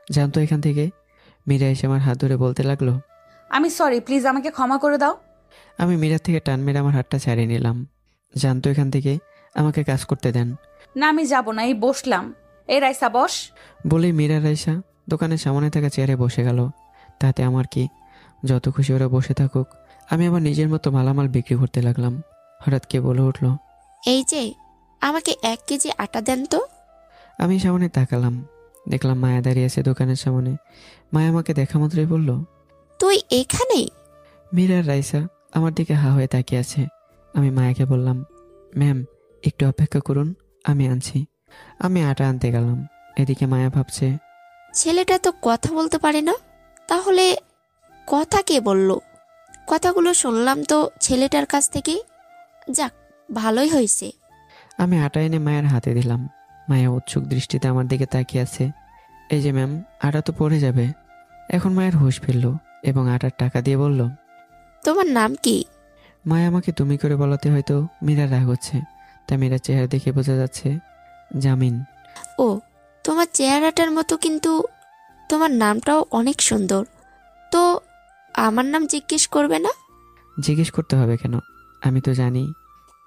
জানতো এখান থেকে। মীরা এসে আমার হাত ধরে বলতে লাগলো, আমি সরি, প্লিজ আমাকে ক্ষমা করে দাও। আমি মীরার থেকে টান মেরে আমার হাতটা ছাড়িয়ে নিলাম। জানতো এখান থেকে, আমাকে কাজ করতে দেন। না, আমি যাব না, এই বসলাম। এই রাইসা বস। বলে মীরা রাইসা দোকানের সামনে থাকা চেয়ারে বসে গেল। তাতে আমার কি, যত খুশি ওরা বসে থাকুক, আমি আমার নিজের মতো মালামাল বিক্রি করতে লাগলাম। হঠাৎ কে বলে উঠল, এই যে আমাকে 1 কেজি আটা দেন তো। আমি সামনে তাকালাম, দেখলাম মায়া দাঁড়িয়ে আছে দোকানের সামনে। মায়া আমাকে দেখা মাত্রই বলল, তুই এখানে? মীরা আর রাইসা আমার দিকে হা হয়ে তাকিয়ে আছে। আমি মায়াকে বললাম, ম্যাম একটু অপেক্ষা করুন, আমি আনছি। আমি আটা আনতে গেলাম। এদিকে মায়া ভাবছে, ছেলেটা তো কথা বলতে পারে না, তাহলে কথা কে বলল? কথাগুলো শুনলাম তো ছেলেটার কাছ থেকে। যাক, ভালোই হয়েছে। আমি আটা এনে মায়ের হাতে দিলাম। মায়া উৎসুক দৃষ্টিতে আমার দিকে তাকিয়ে আছে। এই যে ম্যাম, আটা তো পড়ে যাবে। এখন মায়ের হুঁশ ফিরল এবং আটার টাকা দিয়ে বলল, তোমার নাম কি? মায়া আমাকে তুমি করে বলাতে হয়তো মীরা রাগ হচ্ছে, তা মীরার চেহারা দেখে বোঝা যাচ্ছে জামিন। ও, তোমার চেহারাটার মতো, কিন্তু তোমার নামটাও অনেক সুন্দর। তো আমার নাম জিজ্ঞেস করবে না? জিজ্ঞেস করতে হবে কেন? আমি তো জানি।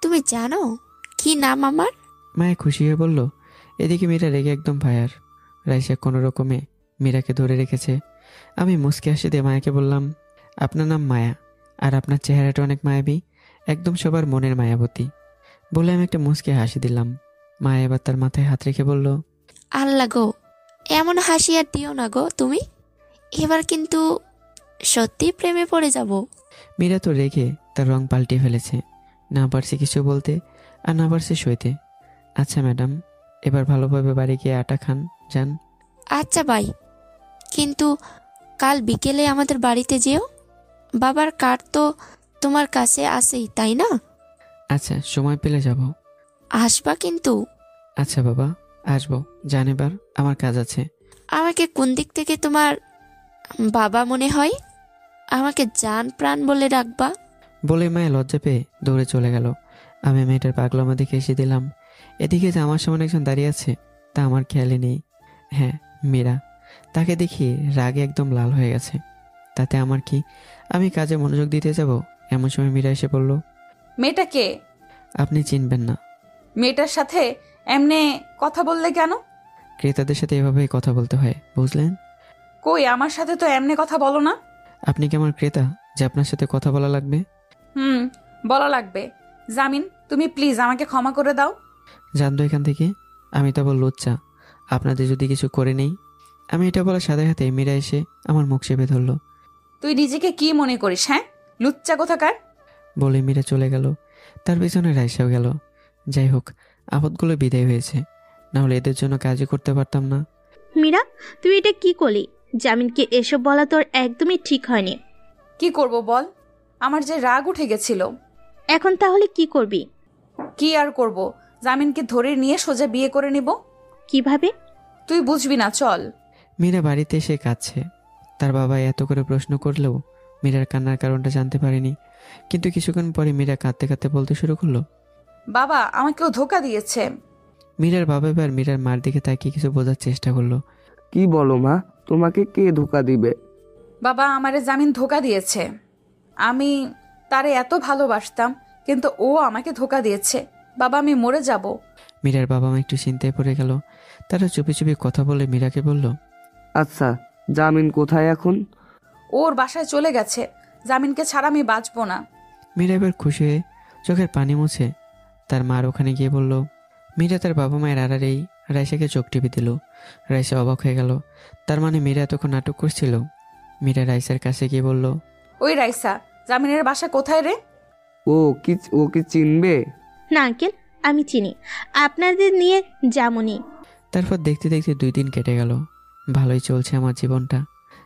তুমি জানো কি নাম আমার? মায়া খুশি হয়ে বলল। এদিকে মীরা রেগে একদম ফায়ার। রাইসা কোনো রকমে মীরাকে ধরে রেখেছে। আমি মুচকি হাসি দিয়ে মায়াকে বললাম, আপনার নাম মায়া, আর আপনার চেহারাটা অনেক মায়াবী, একদম সবার মনের মায়াবতী। বলে আমি একটা মুচকি হাসি দিলাম। মায়া এবার তার মাথায় হাত রেখে বলল, আল্লাহ গো, এমন হাসি আর দিও না গো তুমি। এবার কিন্তু সত্যি প্রেমে পড়ে যাব। মীরা তো রেগে তার রং পাল্টে ফেলেছে। না পারছে কিছু বলতে, আর না পারছে সইতে। আচ্ছা ম্যাডাম, এবার ভালোভাবে বাড়ি গিয়ে আটা খান, যান। আচ্ছা ভাই, কিন্তু কাল বিকেলে আমাদের বাড়িতে যেও। বাবার কার্ড তো তোমার কাছে আছেই, তাই না? আচ্ছা, সময় পেলে যাব। আসবা কিন্তু। আচ্ছা বাবা, আসবো। যান, এবার আমার কাজ আছে। আমাকে কোন দিক থেকে তোমার বাবা মনে হয়? আমাকে জান প্রাণ বলে রাখবা। বলে মায়া লজ্জা পেয়ে দৌড়ে চলে গেল। আমি মেয়েটার পাগলামা দেখে এসে দিলাম। এদিকে যে আমার সামনে একজন দাঁড়িয়ে আছে, তা আমার খেয়ালে নেই। হ্যাঁ, মীরা। তাকে দেখি রাগে একদম লাল হয়ে গেছে। তাতে আমার কি, আমি কাজে মনোযোগ দিতে যাব এমন সময় মীরা এসে বলল, মেয়েটা কে? আপনি চিনবেন না। মেয়েটার সাথে এমনে কথা বললে কেন? ক্রেতাদের সাথে এভাবেই কথা বলতে হয়, বুঝলেন? কই, আমার সাথে তো এমনে কথা বলো না। আপনি কি আমার ক্রেতা যে আপনার সাথে কথা বলা লাগবে? বলা লাগবে। জামিন, তুমি প্লিজ আমাকে ক্ষমা করে দাও। জানতো এখান থেকে, আমি তো আবার লুচ্চা আপনাদের যদি কিছু করে নেই। আমি এটা বলার সাথে সাথে মীরা এসে আমার মুখ চেপে ধরল। তুই নিজেকে কি মনে করিস? হ্যাঁ, লুচ্চা কোথাকার। বলে মীরা চলে গেল। তার পেছনে রাইসাও গেল। যাই হোক, আপদগুলো বিদায় হয়েছে, না হলে এদের জন্য কাজই করতে পারতাম না। মীরা, তুই এটা কি করলি? জামিনকে এসব বলা তোর একদমই ঠিক হয়নি। কি করব বল, আমার যে রাগ উঠে গেছিল। এখন তাহলে কি করবি? কি আর করব, জামিনকে ধরে নিয়ে সোজা বিয়ে করে নিব। কিভাবে? তুই বুঝবি না, চল। মীরা বাড়িতে এসে কাঁদছে। তার বাবা এত করে প্রশ্ন করলেও মীরার কান্নার কারণটা জানতে পারেনি। কিন্তু কিছুক্ষণ পরে মীরা কাঁদতে কাঁদতে বলতে শুরু করলো, বাবা আমাকেও ধোকা দিয়েছে। মীরার বাবা এবার মীরার মার দিকে তাকিয়ে কিছু বোঝার চেষ্টা করলো। কি বলো মা, তোমাকে কে ধোকা দিবে? বাবা আমারে জামিন ধোকা দিয়েছে। আমি তারে এত ভালোবাসতাম, কিন্তু ও আমাকে ধোকা দিয়েছে। বাবা আমি মরে যাব। মীরার বাবা মা একটু চিন্তায় পড়ে গেল। তারা চুপি চুপি কথা বলে মীরাকে বলল, আচ্ছা জামিন কোথায় এখন? ওর বাসায় চলে গেছে। জামিনকে ছাড়া আমি বাঁচবো না। মীরা এবার খুশি হয়ে চোখের পানি মুছে তার মার ওখানে গিয়ে বলল। মীরা তার বাবা মায়ের আড়ারেই রাইসাকে চোখ টিপে দিল। রাইসা অবাক হয়ে গেল। তার মানে মীরা এতক্ষণ নাটক করছিল। মীরা রাইসার কাছে গিয়ে বলল, ওই রাইসা, জামিনের বাসা কোথায় রে? ও কি চিনবে? না আঙ্কেল, আমি চিনি, আপনাদের নিয়ে যেমনই। তারপর দেখতে দেখতে 2 দিন কেটে গেল। ভালোই চলছে আমার জীবনটা,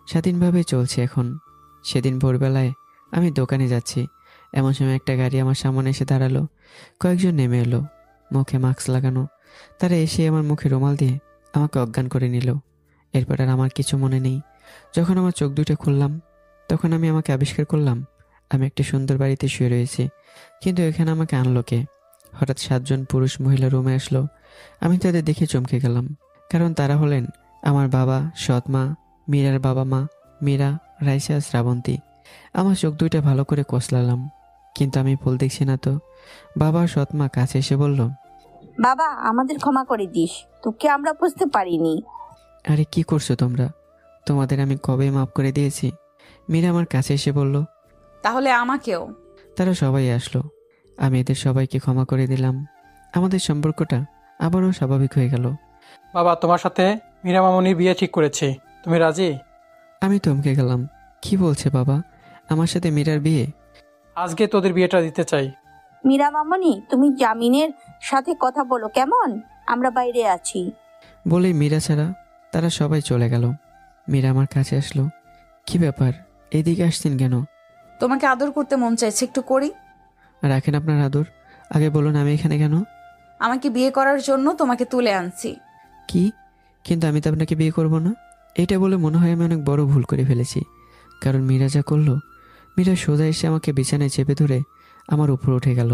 স্বাধীনভাবে চলছে এখন। সেদিন ভোরবেলায় আমি দোকানে যাচ্ছি, এমন সময় একটা গাড়ি আমার সামনে এসে দাঁড়ালো। কয়েকজন নেমে এলো, মুখে মাস্ক লাগানো। তারা এসে আমার মুখে রুমাল দিয়ে আমাকে অজ্ঞান করে নিল। এরপর আর আমার কিছু মনে নেই। যখন আমার চোখ দুটো খুললাম, তখন আমি আমাকে আবিষ্কার করলাম আমি একটা সুন্দর বাড়িতে শুয়ে রয়েছি। কিন্তু এখানে আমাকে আনলো কে? হঠাৎ 7 জন পুরুষ মহিলা রুমে আসলো। আমি তাদের দেখে চমকে গেলাম, কারণ তারা হলেন আমার বাবা, সৎ মা, মীরার বাবা মা, মীরা, রাইসা, শ্রাবন্তী। আমার চোখ দুইটা ভালো করে কসলালাম, কিন্তু আমি ভুল দেখছি না তো। বাবা সৎ মা কাছে এসে বলল, বাবা আমাদের ক্ষমা করে দিস, তোকে আমরা বুঝতে পারিনি। আরে কি করছো তোমরা? তোমাদের আমি কবে মাফ করে দিয়েছি? মীরা আমার কাছে এসে বলল। তাহলে আমাকেও। তারা সবাই আসলো, আমি এদের সবাইকে ক্ষমা করে দিলাম। আমাদের সম্পর্কটা আবারও স্বাভাবিক হয়ে গেল। বাবা তোমার সাথে মীরা মামনির বিয়ে ঠিক করেছি, তুমি রাজি? আমি থমকে গেলাম। কি বলছে বাবা? আমার সাথে মীরার বিয়ে? আজকে তোদের বিয়েটা দিতে চাই। মীরা মামনি, তুমি জামিনের সাথে কথা বলো কেমন, আমরা বাইরে আছি। বলেই মীরা ছাড়া তারা সবাই চলে গেল। মীরা আমার কাছে আসলো। কি ব্যাপার, এদিকে আসছেন কেন? তোমাকে আদর করতে মন চাইছে, একটু করি। রাখেন আপনার আদর, আগে বলুন আমি এখানে কেন? আমাকে বিয়ে করার জন্য তোমাকে তুলে আনছি। কি? কিন্তু আমি তো আপনাকে বিয়ে করব না। এটা বলে মনে হয় আমি অনেক বড় ভুল করে ফেলেছি। কারণ মীরা যা করলো, মীরা সোজা এসে আমাকে বিছানায় চেপে ধরে আমার উপর উঠে গেল।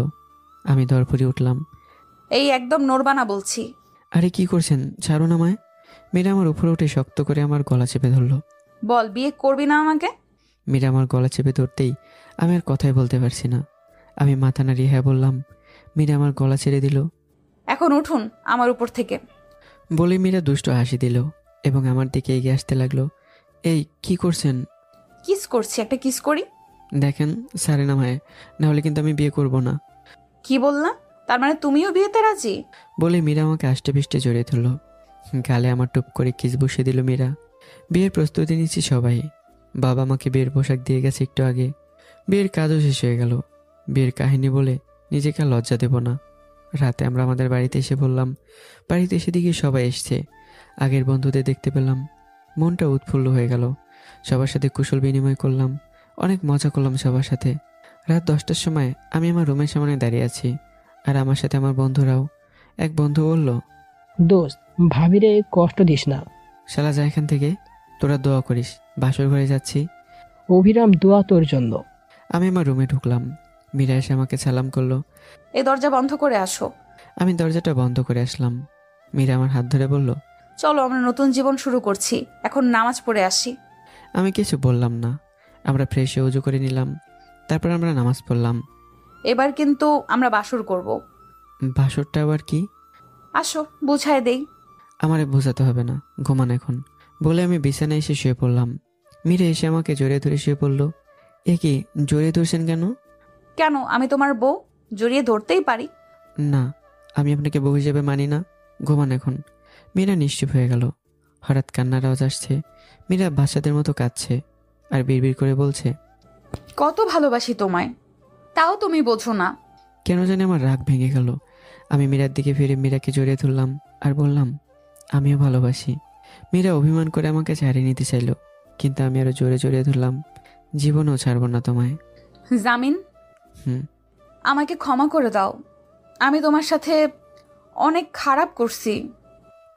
আমি দরপরে উঠলাম। এই একদম নড়বা না বলছি। আরে কি করছেন, ছাড়ুন আমায়। মীরা আমার উপরে উঠে শক্ত করে আমার গলা চেপে ধরলো। বল, বিয়ে করবি না আমাকে? মীরা আমার গলা চেপে ধরতেই আমি আর কথাই বলতে পারছি না। আমি মাথা নাড়িয়ে হ্যাঁ বললাম। মীরা আমার গলা ছেড়ে দিল। এখন উঠুন আমার উপর থেকে। বলে মীরা দুষ্ট হাসি দিল এবং আমার দিকে এগিয়ে আসতে লাগলো। এই কি করছেন? কিস করছি, একটা কিস করি। দেখেন সারে নামায়, নাহলে কিন্তু আমি বিয়ে করব না। কি বললা? তার মানে তুমিও বিয়েতে রাজি? বলে মীরা আমাকে আষ্টে পিষ্টে জড়িয়ে ধরলো। গালে আমার টুপ করে কিস বসিয়ে দিল মীরা। বিয়ের প্রস্তুতি নিচ্ছি সবাই। বাবা আমাকে বিয়ের পোশাক দিয়ে গেছে একটু আগে। বিয়ের কাজও শেষ হয়ে গেল। বিয়ের কাহিনী বলে নিজেকে আর লজ্জা দেব না। রাতে আমরা আমাদের বাড়িতে এসে বললাম। বাড়িতে এসে দেখি সবাই এসছে। আগের বন্ধুদের দেখতে পেলাম, মনটা উৎফুল্ল হয়ে গেল। সবার সাথে কুশল বিনিময় করলাম, অনেক মজা করলাম সবার সাথে। রাত 10টার সময় আমি আমার রুমের সামনে দাঁড়িয়ে আছি, আর আমার সাথে আমার বন্ধুরাও। এক বন্ধু বলল, দোস্ত ভাবিরে কষ্ট দিস না। শালা যা এখান থেকে, তোরা দোয়া করিস, বাসর ঘরে যাচ্ছি। অভিরাম দোয়া তোর জন্য। আমি আমার রুমে ঢুকলাম। মীরা এসে আমাকে সালাম করলো। এই দরজা বন্ধ করে আসো। আমি দরজাটা বন্ধ করে আসলাম। মীরা আমার হাত ধরে বলল, চলো আমরা নতুন জীবন শুরু করছি, এখন নামাজ পড়ে আসি। আমি কিছু বললাম না। আমরা ফ্রেশ হয়ে উজু করে নিলাম। তারপর আমরা নামাজ পড়লাম। এবার কিন্তু আমরা বাসর করব। বাসরটা আবার কি? আসো বুঝায় দেই। আমারে বোঝাতে হবে না, ঘুমান এখন। বলে আমি বিছানায় এসে শুয়ে পড়লাম। মীরা এসে আমাকে জড়িয়ে ধরে শুয়ে পড়ল। এ কি, জড়িয়ে ধরছেন কেন? কেন, আমি তোমার বউ, জড়িয়ে ধরতেই পারি। না, আমি আপনাকে বউ হিসেবে মানি না। ঘুমান এখন। মীরা নিশ্চুপ হয়ে গেল। হঠাৎ কান্নার আওয়াজ আসছে। মীরা বাচ্চাদের মতো কাঁদছে আর বিড়বিড় করে বলছে, কত ভালোবাসি তোমায়, তাও তুমি বোঝো না। কেন জানি আমার রাগ ভেঙে গেল। আমি মীরার দিকে ফিরে মীরাকে জড়িয়ে ধরলাম আর বললাম, আমিও ভালোবাসি। মীরা অভিমান করে আমাকে ছাড়িয়ে নিতে চাইল, কিন্তু আমি আরো জোরে জড়িয়ে ধরলাম। জীবনও ছাড়ব না তোমায়। জামিন, আমাকে ক্ষমা করে দাও। আমি তোমার সাথে অনেক খারাপ করছি।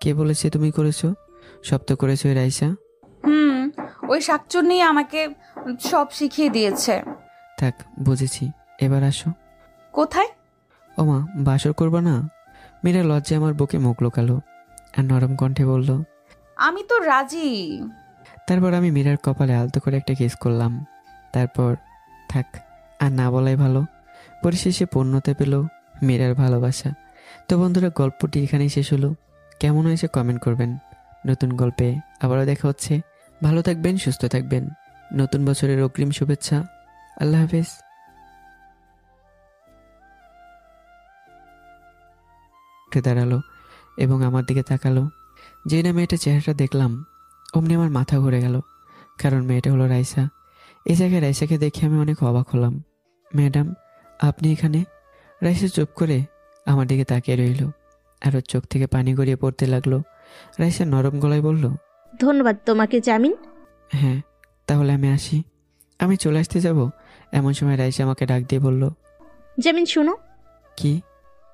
কে বলেছে তুমি করেছো? সব তো করেছো এই রাইসা। ওই শাকচুন্নি আমাকে সব শিখিয়ে দিয়েছে। থাক, বুঝেছি, এবার আসো। কোথায়? ওমা, বাসর করবা না? মীরা লজ্জায় আমার বুকে মুখ লুকালো আর নরম কণ্ঠে বলল, আমি তো রাজি। তারপর আমি মীরার কপালে আলতো করে একটা কিস করলাম। তারপর থাক, আর না বলাই ভালো। পরিশেষে পূর্ণতা পেল মীরার ভালোবাসা। তো বন্ধুরা, গল্পটি এখানেই শেষ হলো। কেমন হয়েছে কমেন্ট করবেন। নতুন গল্পে আবারও দেখা হচ্ছে। ভালো থাকবেন, সুস্থ থাকবেন। নতুন বছরের অগ্রিম শুভেচ্ছা। আল্লাহ হাফেজ। উঠে দাঁড়ালো এবং আমার দিকে তাকালো। যেই না মেয়েটার চেহারাটা দেখলাম, অমনি আমার মাথা ঘুরে গেল, কারণ মেয়েটা হলো রাইসা। এই জায়গায় রাইসাকে দেখে আমি অনেক অবাক হলাম। ম্যাডাম, আপনি এখানে? রাইসা চুপ করে আমার দিকে তাকিয়ে রইল, আর ওর চোখ থেকে পানি গড়িয়ে পড়তে লাগলো। রাইসা নরম গলায় বলল, ধন্যবাদ তোমাকে জামিন। হ্যাঁ, তাহলে আমি আসি। আমি চলে আসতে যাব, এমন সময় রাইসা আমাকে ডাক দিয়ে বলল, জামিন শোনো। কি?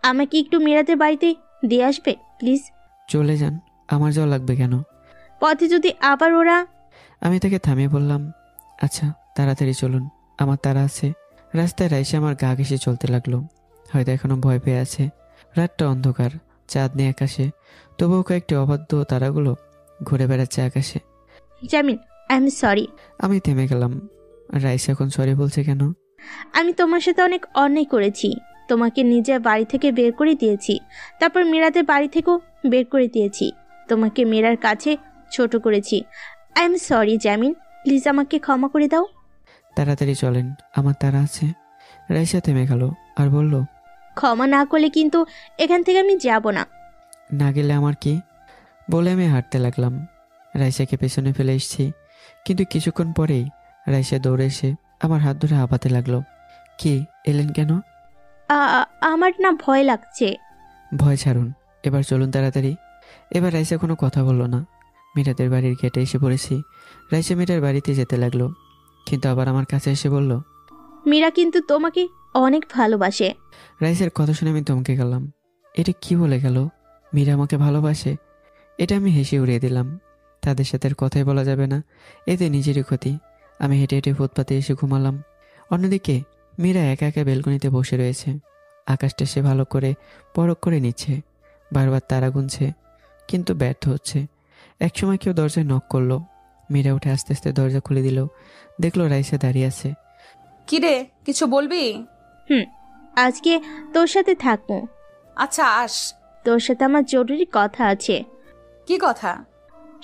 আমাকে একটু মীরাদের বাড়িতে দিয়ে আসবে প্লিজ? চলে যান, আমার যাওয়া লাগবে কেন? পথে যদি আবার ওরা। আমি তাকে থামিয়ে বললাম, আচ্ছা তাড়াতাড়ি চলুন, আমার তাড়া আছে। রাস্তায় রাইসা আমার গা ঘেঁষে চলতে লাগলো, হয়তো এখনো ভয় পেয়ে আছে। রাতটা অন্ধকার, চাঁদ নেই আকাশে, তবুও কয়েকটি অবাধ্য তারাগুলো ঘুরে বেড়াচ্ছে আকাশে। জামিন, আই এম সরি। আমি থেমে গেলাম। রাইসা এখন সরি বলছে কেন? আমি তোমার সাথে অনেক অন্যায় করেছি। তোমাকে নিজের বাড়ি থেকে বের করে দিয়েছি, তারপর মীরাদের বাড়ি থেকেও বের করে দিয়েছি। তোমাকে মীরার কাছে ছোট করেছি। আই এম সরি জামিন, প্লিজ আমাকে ক্ষমা করে দাও। তাড়াতাড়ি চলেন, আমার তাড়া আছে। রাইসা থেমে গেল আর বলল, ক্ষমা না করলে কিন্তু এখান থেকে আমি যাব না। না গেলে আমার কি? বলে আমি হাঁটতে লাগলাম। রাইসাকে পেছনে ফেলে এসেছি, কিন্তু কিছুক্ষণ পরেই রাইসা দৌড়ে এসে আমার হাত ধরে হাঁপাতে লাগলো। কি, এলেন কেন? আমার না ভয় লাগছে। ভয় ছাড়ুন, এবার চলুন তাড়াতাড়ি। এবার রাইসা কোনো কথা বলল না। মীরাদের বাড়ির গেটে এসে পড়েছি। রাইসা মীরার বাড়িতে যেতে লাগলো, কিন্তু আবার আমার কাছে এসে বলল, মীরা কিন্তু তোমাকে অনেক ভালোবাসে। রাইসার কথা শুনে আমি থমকে গেলাম। এটা কি বলে গেল? মীরা আমাকে ভালোবাসে? এটা আমি হেসে উড়িয়ে দিলাম। তাদের সাথে আর কথাই বলা যাবে না, এতে নিজেরই ক্ষতি। আমি হেঁটে হেঁটে ফুটপাতে এসে ঘুমালাম। অন্যদিকে মীরা একা একা বেলকনিতে বসে রয়েছে। আকাশটা সে ভালো করে পরখ করে নিচ্ছে, বারবার তারা গুনছে, কিন্তু ব্যর্থ হচ্ছে। একসময় কেউ দরজায় নক করলো। মীরা উঠে আস্তে আস্তে দরজা খুলে দিল। দেখলো রাইসা দাঁড়িয়ে আছে। কিরে, কিছু বলবি? আজকে তোর সাথে থাকবো। আচ্ছা আস। তোর সাথে আমার জরুরি কথা আছে। কি কথা?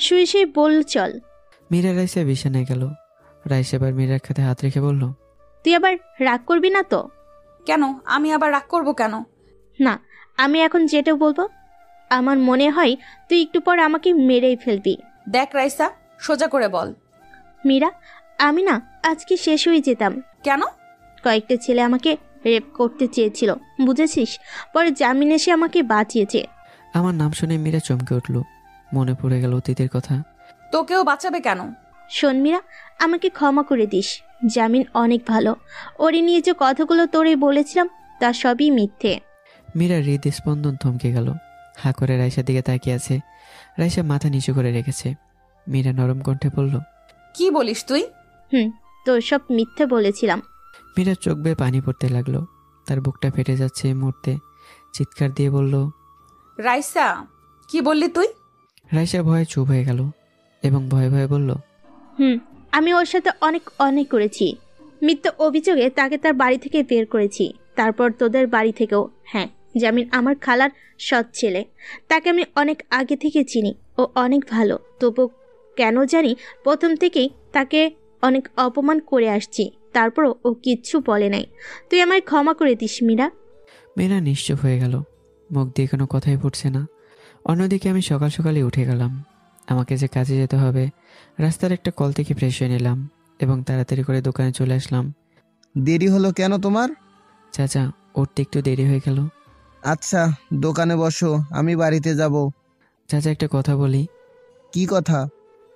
শুয়ে শুয়ে বল চল। মীরা রাইসা বিছানায় গেল। রাইসা এবার মীরার খাতে হাত রেখে বলল, তুই আবার রাগ করবি না তো? কেন? আমি আবার রাগ করব কেন? না, আমি এখন যেটা বলবো আমার মনে হয় তুই একটু পর আমাকে মেরেই ফেলবি। দেখ রাইসা, সোজা করে বল। মীরা, আমি না আজকে শেষ হয়ে যেতাম। কেন? কয়েকটা ছেলে আমাকে রেপ করতে চেয়েছিল, বুঝেছিস? পরে জামিন এসে আমাকে বাঁচিয়েছে। আমার নাম শুনে মীরা চমকে উঠল। মনে পড়ে গেল অতীতের কথা। তোকেও বাঁচাবে কেন? শোন মীরা, আমাকে ক্ষমা করে দিস। জামিন অনেক ভালো। ওরে নিয়ে যে কথাগুলো তোরে বলেছিলাম তা সবই মিথ্যে। মীরার হৃদস্পন্দন থমকে গেল। হা করে রাইসার দিকে তাকিয়ে আছে। রাইসা মাথা নিচু করে রেখেছে। মীরা নরম কণ্ঠে বলল, কি বলিস তুই? তোর সব মিথ্যে বলেছিলাম। মীরার চোখ বেয়ে পানি পড়তে লাগলো। তার বুকটা ফেটে যাচ্ছে এই মুহূর্তে। চিৎকার দিয়ে বলল, রাইসা, কি বললি তুই? রাইসা ভয়ে চুপ হয়ে গেল এবং ভয়ে ভয়ে বলল, আমি ওর সাথে অনেক অন্যায় করেছি। মিথ্যে অভিযোগে তাকে তার বাড়ি থেকে বের করেছি, তারপর তোদের বাড়ি থেকেও। হ্যাঁ, জামিন আমার খালার সৎ ছেলে। তাকে আমি অনেক আগে থেকে চিনি। ও অনেক ভালো, তবু কেন জানি প্রথম থেকেই তাকে অনেক অপমান করে আসছি, তারপরও ও কিচ্ছু বলে নাই। তুই আমায় ক্ষমা করে দিস মীরা। মীরা নিশ্চুপ হয়ে গেল, মুখ দিয়ে কোনো কথাই ফুটছে না। অন্যদিকে আমি সকাল সকালে উঠে গেলাম। আমাকে যে কাজে যেতে হবে, রাস্তার একটা কল থেকে ফ্রেশ হয়ে নিলাম এবং তাড়াতাড়ি করে দোকানে চলে আসলাম। দেরি হলো কেন তোমার? চাচা, উঠতে একটু দেরি হয়ে গেল। আচ্ছা, দোকানে বসো, আমি বাড়িতে যাব। চাচা, একটা কথা বলি। কি কথা?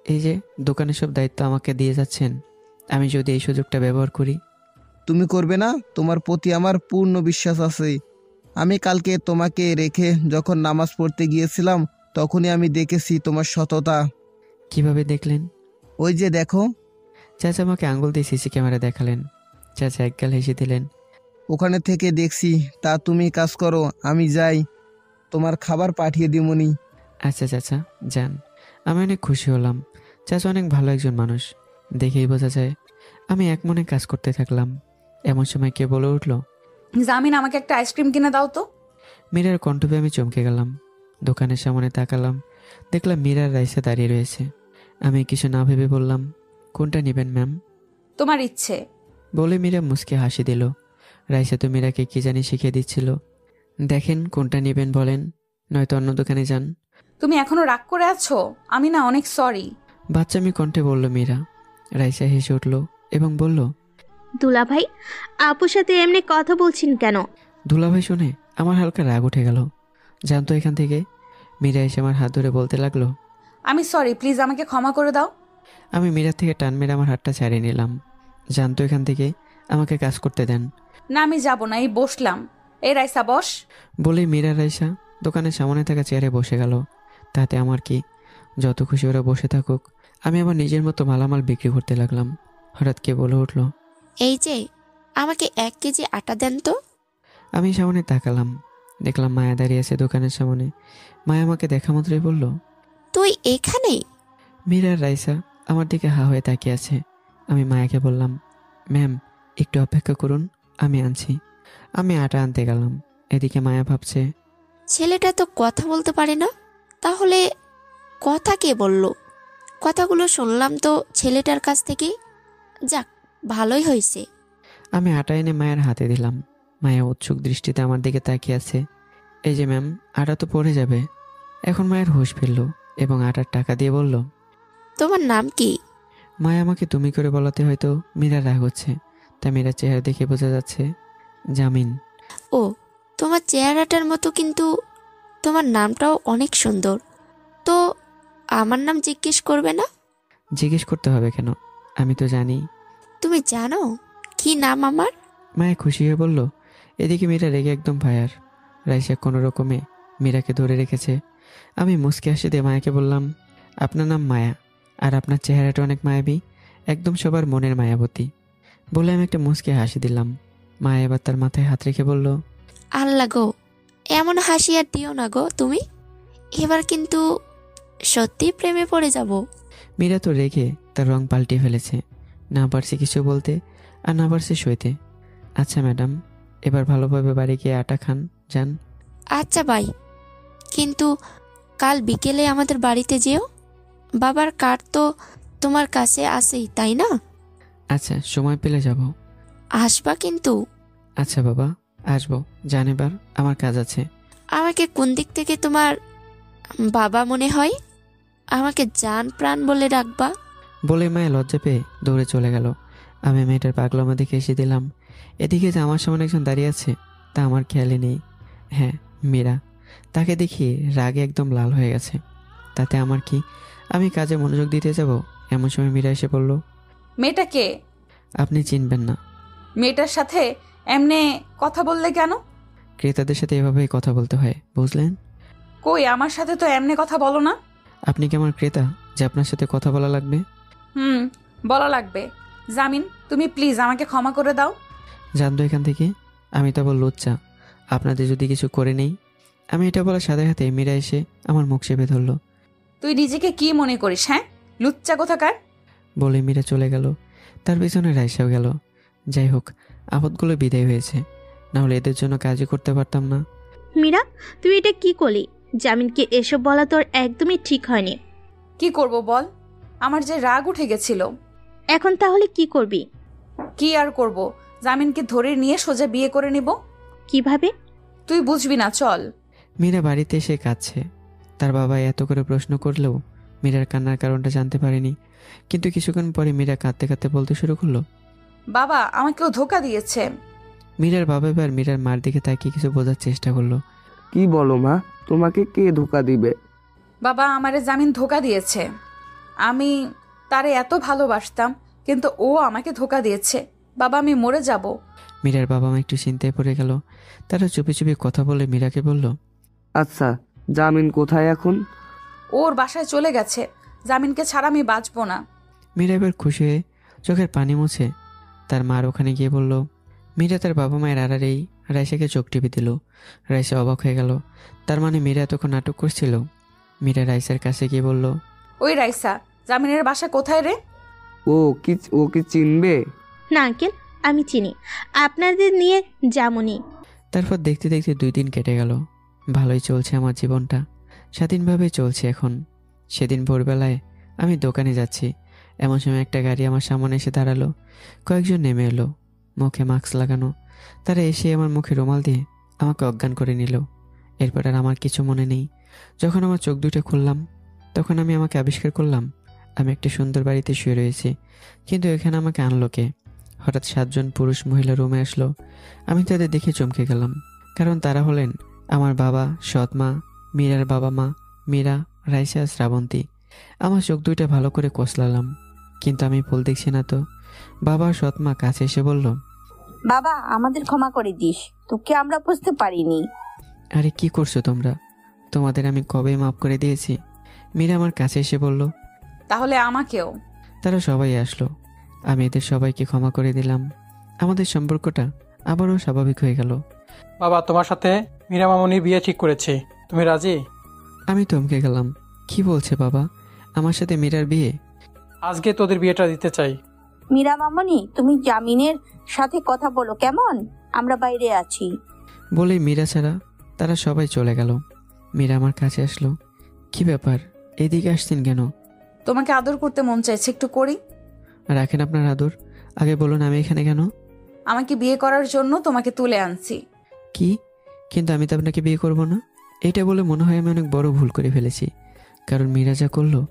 এই যে দোকানের সব দায়িত্ব আমাকে দিয়ে যাচ্ছেন, আমি যদি এই সুযোগটা ব্যবহার করি। তুমি করবে না? তোমার প্রতি আমার পূর্ণ বিশ্বাস আছে। আমি কালকে তোমাকে রেখে যখন নামাজ পড়তে গিয়েছিলাম তখনই আমি দেখেছি তোমার সততা। কিভাবে দেখলেন? ওই যে দেখো। চাচা আমাকে আঙ্গুল দিয়ে সিসি ক্যামেরা দেখালেন। চাচা একগাল হেসে দিলেন। ওখানে থেকে দেখছি। তা তুমি কাজ করো, আমি যাই, তোমার খাবার পাঠিয়ে দিমুনি। আচ্ছা চাচা যান। আমি অনেক খুশি হলাম। চাচা অনেক ভালো একজন মানুষ, দেখেই বোঝা যায়। আমি এক মনে কাজ করতে থাকলাম। এমন সময় কে বলে উঠল, জামিন আমাকে একটা আইসক্রিম কিনে দাও তো। মীরার কণ্ঠ পেয়ে আমি চমকে গেলাম। দোকানের সামনে তাকালাম, দেখলাম মীরার রাইসা দাঁড়িয়ে রয়েছে। আমি কিছু না ভেবে বললাম, কোনটা নেবেন ম্যাম? তোমার ইচ্ছে। বলে মীরা মুচকে হাসি দিল। রাইসা তো মীরাকে কি জানি শিখিয়ে দিচ্ছিল। দেখেন কোনটা নেবেন বলেন, নয়তো অন্য দোকানে যান। তুমি এখনো রাগ করে আছো? আমি না অনেক সরি। বাচ্চামি কণ্ঠে বলল মীরা। রাইসা হেসে উঠল এবং বলল, দুলাভাই, আপুর সাথে এমনি কথা বলছেন কেন? দুলাভাই শুনে আমার হালকা রাগ উঠে গেল। জানতো এখান থেকে। মীরা এসে আমার হাত ধরে বলতে লাগলো, আমি সরি, প্লিজ আমাকে ক্ষমা করে দাও। আমি মীরার থেকে টান মেরে আমার হাতটা ছাড়িয়ে নিলাম। জানতো এখান থেকে, আমাকে কাজ করতে দেন। না আমি যাব না, এই বসলাম। এই রাইসা বস। বলে মীরা রাইসা দোকানের সামনে থাকা চেয়ারে বসে গেল। তাতে আমার কি, যত খুশি ওরা বসে থাকুক, আমি আমার নিজের মতো মালামাল বিক্রি করতে লাগলাম। হঠাৎ কে বলে উঠল, এই যে আমাকে 1 কেজি আটা দেন তো। আমি সামনে তাকালাম, দেখলাম মায়া দাঁড়িয়ে আছে দোকানের সামনে। মায়া আমাকে দেখা মাত্রই বলল, তুই এখানে? মীরা আর রাইসা আমার দিকে হা হয়ে তাকিয়ে আছে। আমি মায়াকে বললাম, ম্যাম একটু অপেক্ষা করুন, আমি আনছি। আমি আটা আনতে গেলাম। এদিকে মায়া ভাবছে, ছেলেটা তো কথা বলতে পারে না, তাহলে কথা কে বলল? কথাগুলো শুনলাম তো ছেলেটার কাছ থেকে। যাক, ভালোই হয়েছে। আমি আটা এনে মায়ের হাতে দিলাম। মায়া উৎসুক দৃষ্টিতে আমার দিকে তাকিয়ে আছে। এই যে ম্যাম, আটা তো পড়ে যাবে। এখন মায়ের হুঁশ ফিরল এবং আটার টাকা দিয়ে বলল, তোমার নাম কি? মায়া আমাকে তুমি করে বলাতে হয়তো মীরা রাগ হচ্ছে, তা মীরার চেহারা দেখে বোঝা যাচ্ছে জামিন। ও, তোমার চেহারাটার মতো, কিন্তু তোমার নামটাও অনেক সুন্দর। তো আমার নাম জিজ্ঞেস করবে না? জিজ্ঞেস করতে হবে কেন? আমি তো জানি। তুমি জানো কি নাম আমার? মায়া খুশি হয়ে বলল। এদিকে মীরা রেগে একদম ফায়ার। রাইসা কোনো রকমে মীরাকে ধরে রেখেছে। আমি মুচকি হাসি দিয়ে মায়াকে বললাম, আপনার নাম মায়া, আর আপনার চেহারাটা অনেক মায়াবী, একদম সবার মনের মায়াবতী। বলে আমি একটা মুচকি হাসি দিলাম। মায়া এবার তার মাথায় হাত রেখে বলল, আল্লাহ গো, এমন হাসি আর দিও না গো তুমি। এবার কিন্তু সত্যি প্রেমে পড়ে যাব। মীরা তো রেগে তার রং পাল্টে ফেলেছে। না পারছে কিছু বলতে, আর না পারছে সইতে। আচ্ছা ম্যাডাম, এবার ভালোভাবে বাড়ি গিয়ে আটা খান, যান। আচ্ছা ভাই, কিন্তু কাল বিকেলে আমাদের বাড়িতে যেও। বাবার কার্ড তো তোমার কাছে আছেই, তাই না? আচ্ছা, সময় পেলে যাব। আসবা কিন্তু। আচ্ছা বাবা, আসবো। জান, এবার আমার কাজ আছে। আমাকে কোন দিক থেকে তোমার বাবা মনে হয়? আমাকে জান প্রাণ বলে ডাকবা। বলে মায়া লজ্জা পেয়ে দৌড়ে চলে গেল। আমি মেয়েটার পাগলামা দেখে এসে দিলাম। এদিকে যে আমার সামনে একজন দাঁড়িয়ে আছে তা আমার খেয়ালে নেই। হ্যাঁ, মীরা। তাকে দেখি রাগে একদম লাল হয়ে গেছে। তাতে আমার কি, আমি কাজে মনোযোগ দিতে যাব এমন সময় মীরা এসে বলল, মেয়েটা কে? আপনি চিনবেন না। মেয়েটার সাথে এমনে কথা বললে কেন? ক্রেতাদের সাথে এভাবেই কথা বলতে হয়, বুঝলেন? কই, আমার সাথে তো এমনে কথা বলো না। আপনি কি আমার ক্রেতা যে আপনার সাথে কথা বলা লাগবে? বলা লাগবে। জামিন, তুমি প্লিজ আমাকে ক্ষমা করে দাও। জানতো এখান থেকে, আমি তো আবার লুচ্চা আপনাদের যদি কিছু করে নেই। আমি এটা বলার সাথে সাথে মীরা এসে আমার মুখ চেপে ধরল। তুই নিজেকে কি মনে করিস? হ্যাঁ, লুচ্চা কোথাকার। বলে মীরা চলে গেল। তার পেছনে রাইসাও গেল। যাই হোক, আপদগুলো বিদায় হয়েছে, না হলে এদের জন্য কাজই করতে পারতাম না। মীরা, তুই এটা কি করলি? জামিনকে এসব বলা তোর একদমই ঠিক হয়নি। কি করব বল, আমার যে রাগ উঠে গেছিল। এখন তাহলে কি করবি? কি আর করব, জামিনকে ধরে নিয়ে সোজা বিয়ে করে নিব। কিভাবে? তুই বুঝবি না, চল। মীরা বাড়িতে এসে কাঁদছে। তার বাবা এত করে প্রশ্ন করলেও মীরার কান্নার কারণটা জানতে পারেনি। কিন্তু কিছুক্ষণ পরে মীরা কাঁদতে কাঁদতে বলতে শুরু করলো, বাবা, আমাকেও ধোকা দিয়েছে। মীরার বাবা এবার মীরার মার দিকে তাকিয়ে কিছু বোঝার চেষ্টা করলো। কি বলো মা, তোমাকে কে ধোকা দিবে? বাবা, আমারে জামিন ধোকা দিয়েছে। আমি তারে এত ভালোবাসতাম, কিন্তু ও আমাকে ধোকা দিয়েছে। বাবা আমি মরে যাব। মীরার বাবা মা একটু চিন্তায় পড়ে গেল। তারা চুপি চুপি কথা বলে মীরাকে বলল, আচ্ছা জামিন কোথায় এখন? ওর বাসায় চলে গেছে। জামিনকে ছাড়া আমি বাঁচবো না। মীরা এবার খুশি হয়ে চোখের পানি মুছে তার মার ওখানে গিয়ে বলল। মীরা তার বাবা মায়ের আড়ারেই রাইসাকে চোখ টিপে দিল। রাইসা অবাক হয়ে গেল। তার মানে মীরা এতক্ষণ নাটক করছিল। মীরা রাইসার কাছে গিয়ে বলল, ওই রাইসা, জামিনের বাসা কোথায় রে? ও কি চিনবে? না আঙ্কেল, আমি চিনি, আপনাদের নিয়ে যেমনই। তারপর দেখতে দেখতে 2 দিন কেটে গেল। ভালোই চলছে আমার জীবনটা, স্বাধীনভাবে চলছে এখন। সেদিন ভোরবেলায় আমি দোকানে যাচ্ছি, এমন সময় একটা গাড়ি আমার সামনে এসে দাঁড়ালো। কয়েকজন নেমে এলো, মুখে মাস্ক লাগানো। তারা এসে আমার মুখে রুমাল দিয়ে আমাকে অজ্ঞান করে নিল। এরপর আর আমার কিছু মনে নেই। যখন আমার চোখ দুটো খুললাম, তখন আমি আমাকে আবিষ্কার করলাম আমি একটা সুন্দর বাড়িতে শুয়ে রয়েছি। কিন্তু এখানে আমাকে আনলো কে? হঠাৎ 7 জন পুরুষ মহিলা রুমে আসলো। আমি তাদের দেখে চমকে গেলাম, কারণ তারা হলেন আমার বাবা, সৎ মা, মীরার বাবা মা, মীরা, রাইসা, শ্রাবন্তী। আমার চোখ দুইটা ভালো করে কষলালাম, কিন্তু আমি ভুল দেখছি না তো। বাবা সৎ মা কাছে এসে বলল, বাবা আমাদের ক্ষমা করে দিস, তোকে আমরা বুঝতে পারিনি। আরে কি করছো তোমরা? তোমাদের আমি কবে মাফ করে দিয়েছি? মীরা আমার কাছে এসে বলল। তাহলে আমাকেও। তারা সবাই আসলো, আমি এদের সবাইকে ক্ষমা করে দিলাম। আমাদের সম্পর্কটা আবারও স্বাভাবিক হয়ে গেল। বাবা তোমার সাথে মীরা মামুনি বিয়ে ঠিক করেছে, তুমি রাজি? আমি থমকে গেলাম। কি বলছে বাবা? আমার সাথে মীরার বিয়ে? আজকে তোদের বিয়েটা দিতে চাই। মীরা মামনি, তুমি জামিনের সাথে কথা বলো কেমন, আমরা বাইরে আছি। বলেই মীরা ছাড়া তারা সবাই চলে গেল। মীরা আমার কাছে আসলো। কি ব্যাপার, এদিকে আসছেন কেন? তোমাকে আদর করতে মন চাইছে, একটু করি। রাখেন আপনার আদর, আগে বলুন আমি এখানে কেন? আমাকে বিয়ে করার জন্য তোমাকে তুলে আনছি। কি? কিন্তু আমি তো আপনাকে বিয়ে করব না। এটা বলে মনে হয় আমি অনেক বড় ভুল করে ফেলেছি। কারণ মীরা যা করলো,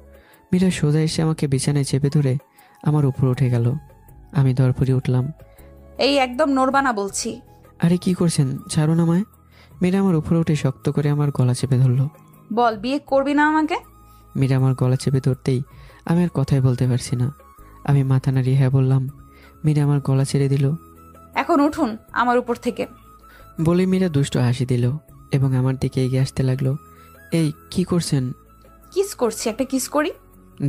মীরা সোজা এসে আমাকে বিছানায় চেপে ধরে আমার উপর উঠে গেল। আমি দরপরে উঠলাম। এই একদম নড়বা না বলছি। আরে কি করছেন, ছাড়ুন আমায়। মীরা আমার উপরে উঠে শক্ত করে আমার গলা চেপে ধরলো। বল, বিয়ে করবি না আমাকে? মীরা আমার গলা চেপে ধরতেই আমি আর কথাই বলতে পারছি না। আমি মাথা নাড়িয়ে হ্যাঁ বললাম। মীরা আমার গলা ছেড়ে দিল। এখন উঠুন আমার উপর থেকে। বলে মীরা দুষ্ট হাসি দিল এবং আমার দিকে এগিয়ে আসতে লাগলো। এই কি করছেন? কিস করছি, একটা কিস করি।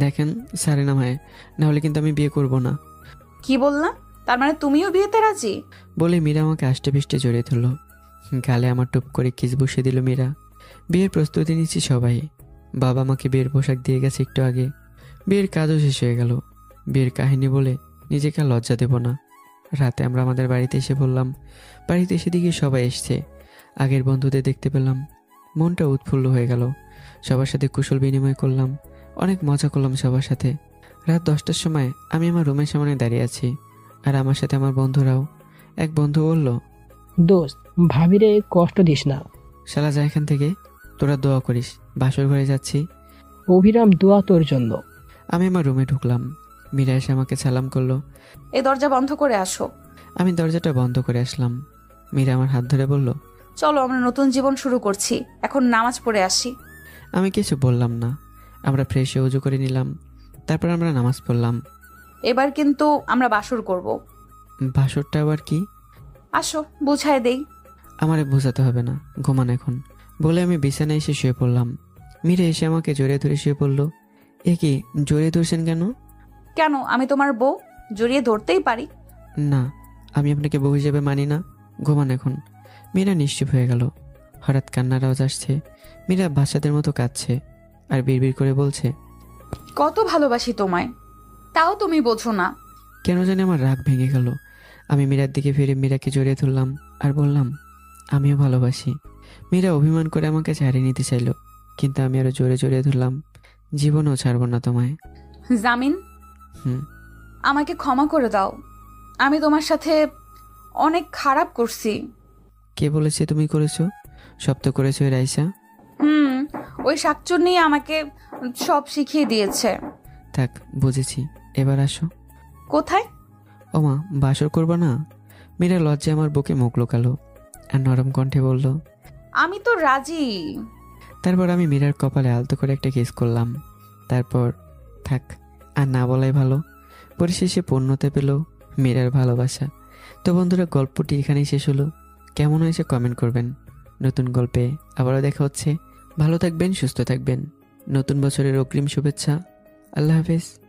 দেখেন সারে নামায়, নাহলে কিন্তু আমি বিয়ে করব না। কি বললাম? তার মানে তুমিও বিয়েতে রাজি? বলে মীরা আমাকে আষ্টে পিষ্টে জড়িয়ে ধরলো। গালে আমার টুপ করে কিস বসিয়ে দিল মীরা। বিয়ের প্রস্তুতি নিচ্ছি সবাই। বাবা আমাকে বিয়ের পোশাক দিয়ে গেছে একটু আগে। বিয়ের কাজও শেষ হয়ে গেল। বিয়ের কাহিনী বলে নিজেকে আর লজ্জা দেব না। রাতে আমরা আমাদের বাড়িতে এসে বললাম। বাড়িতে এসে দিকে সবাই এসছে। আগের বন্ধুদের দেখতে পেলাম, মনটা উৎফুল্ল হয়ে গেল। সবার সাথে কুশল বিনিময় করলাম, অনেক মজা করলাম সবার সাথে। রাত 10টার সময় আমি আমার রুমের সামনে দাঁড়িয়ে আছি, আর আমার সাথে আমার বন্ধুরাও। এক বন্ধু বলল, দোস্ত ভাবিরে কষ্ট দিস না। শালা যা এখান থেকে, তোরা দোয়া করিস, বাসর ঘরে যাচ্ছি। অভিরাম দোয়া তোর জন্য। আমি আমার রুমে ঢুকলাম। মীরা এসে আমাকে সালাম করলো। এই দরজা বন্ধ করে আসো। আমি দরজাটা বন্ধ করে আসলাম। মীরা আমার হাত ধরে বলল, চলো আমরা নতুন জীবন শুরু করছি, এখন নামাজ পড়ে আসি। আমি কিছু বললাম না। আমরা ফ্রেশ হয়ে উজু করে নিলাম, তারপর আমরা নামাজ পড়লাম। এবার কিন্তু আমরা বাসর করব। বাসরটা আবার কি? আসো বুঝাই দেই। আমারে বোঝাতে হবে না, ঘুমান এখন। বলে আমি বিছানায় এসে শুয়ে পড়লাম। মীরা এসে আমাকে জড়িয়ে ধরে শুয়ে পড়ল। এ কি, জড়িয়ে ধরছেন কেন? কেন, আমি তোমার বউ, জড়িয়ে ধরতেই পারি। না, আমি আপনাকে বউ হিসেবে মানি না, ঘুমান এখন। মীরা নিশ্চুপ হয়ে গেল। হঠাৎ কান্নার আওয়াজ আসছে। মীরা বাচ্চাদের মতো কাঁদছে আর বিড়বিড় করে বলছে, কত ভালোবাসি তোমায়, তাও তুমি বোঝো না। কেন জানি আমার রাগ ভেঙে গেল। আমি মীরার দিকে ফিরে মীরাকে জড়িয়ে ধরলাম আর বললাম, আমিও ভালোবাসি। মীরা অভিমান করে আমাকে ছাড়িয়ে নিতে চাইল, কিন্তু আমি আরো জোরে জড়িয়ে ধরলাম। জীবনেও ছাড়বো না তোমায়। জামিন, আমাকে ক্ষমা করে দাও। আমি তোমার সাথে অনেক খারাপ করছি। কে বলেছে তুমি করেছো? সব তো করেছো রাইসা। ওই শাকচুন্নি আমাকে সব শিখিয়ে দিয়েছে। থাক, বুঝেছি, এবার আসো। কোথায়? ওমা, বাসর করবা না? মীরা লজ্জায় আমার বুকে মুখ লুকালো আর নরম কণ্ঠে বলল, আমি তো রাজি। তারপর আমি মীরার কপালে আলতো করে একটা কিস করলাম। তারপর থাক, আর না বলাই ভালো। পরিশেষে পূর্ণতা পেল মীরার ভালোবাসা। তো বন্ধুরা, গল্পটি এখানেই শেষ হলো। কেমন হয়েছে কমেন্ট করবেন। নতুন গল্পে আবারও দেখা হচ্ছে। ভালো থাকবেন, সুস্থ থাকবেন। নতুন বছরের অগ্রিম শুভেচ্ছা। আল্লাহ হাফেজ।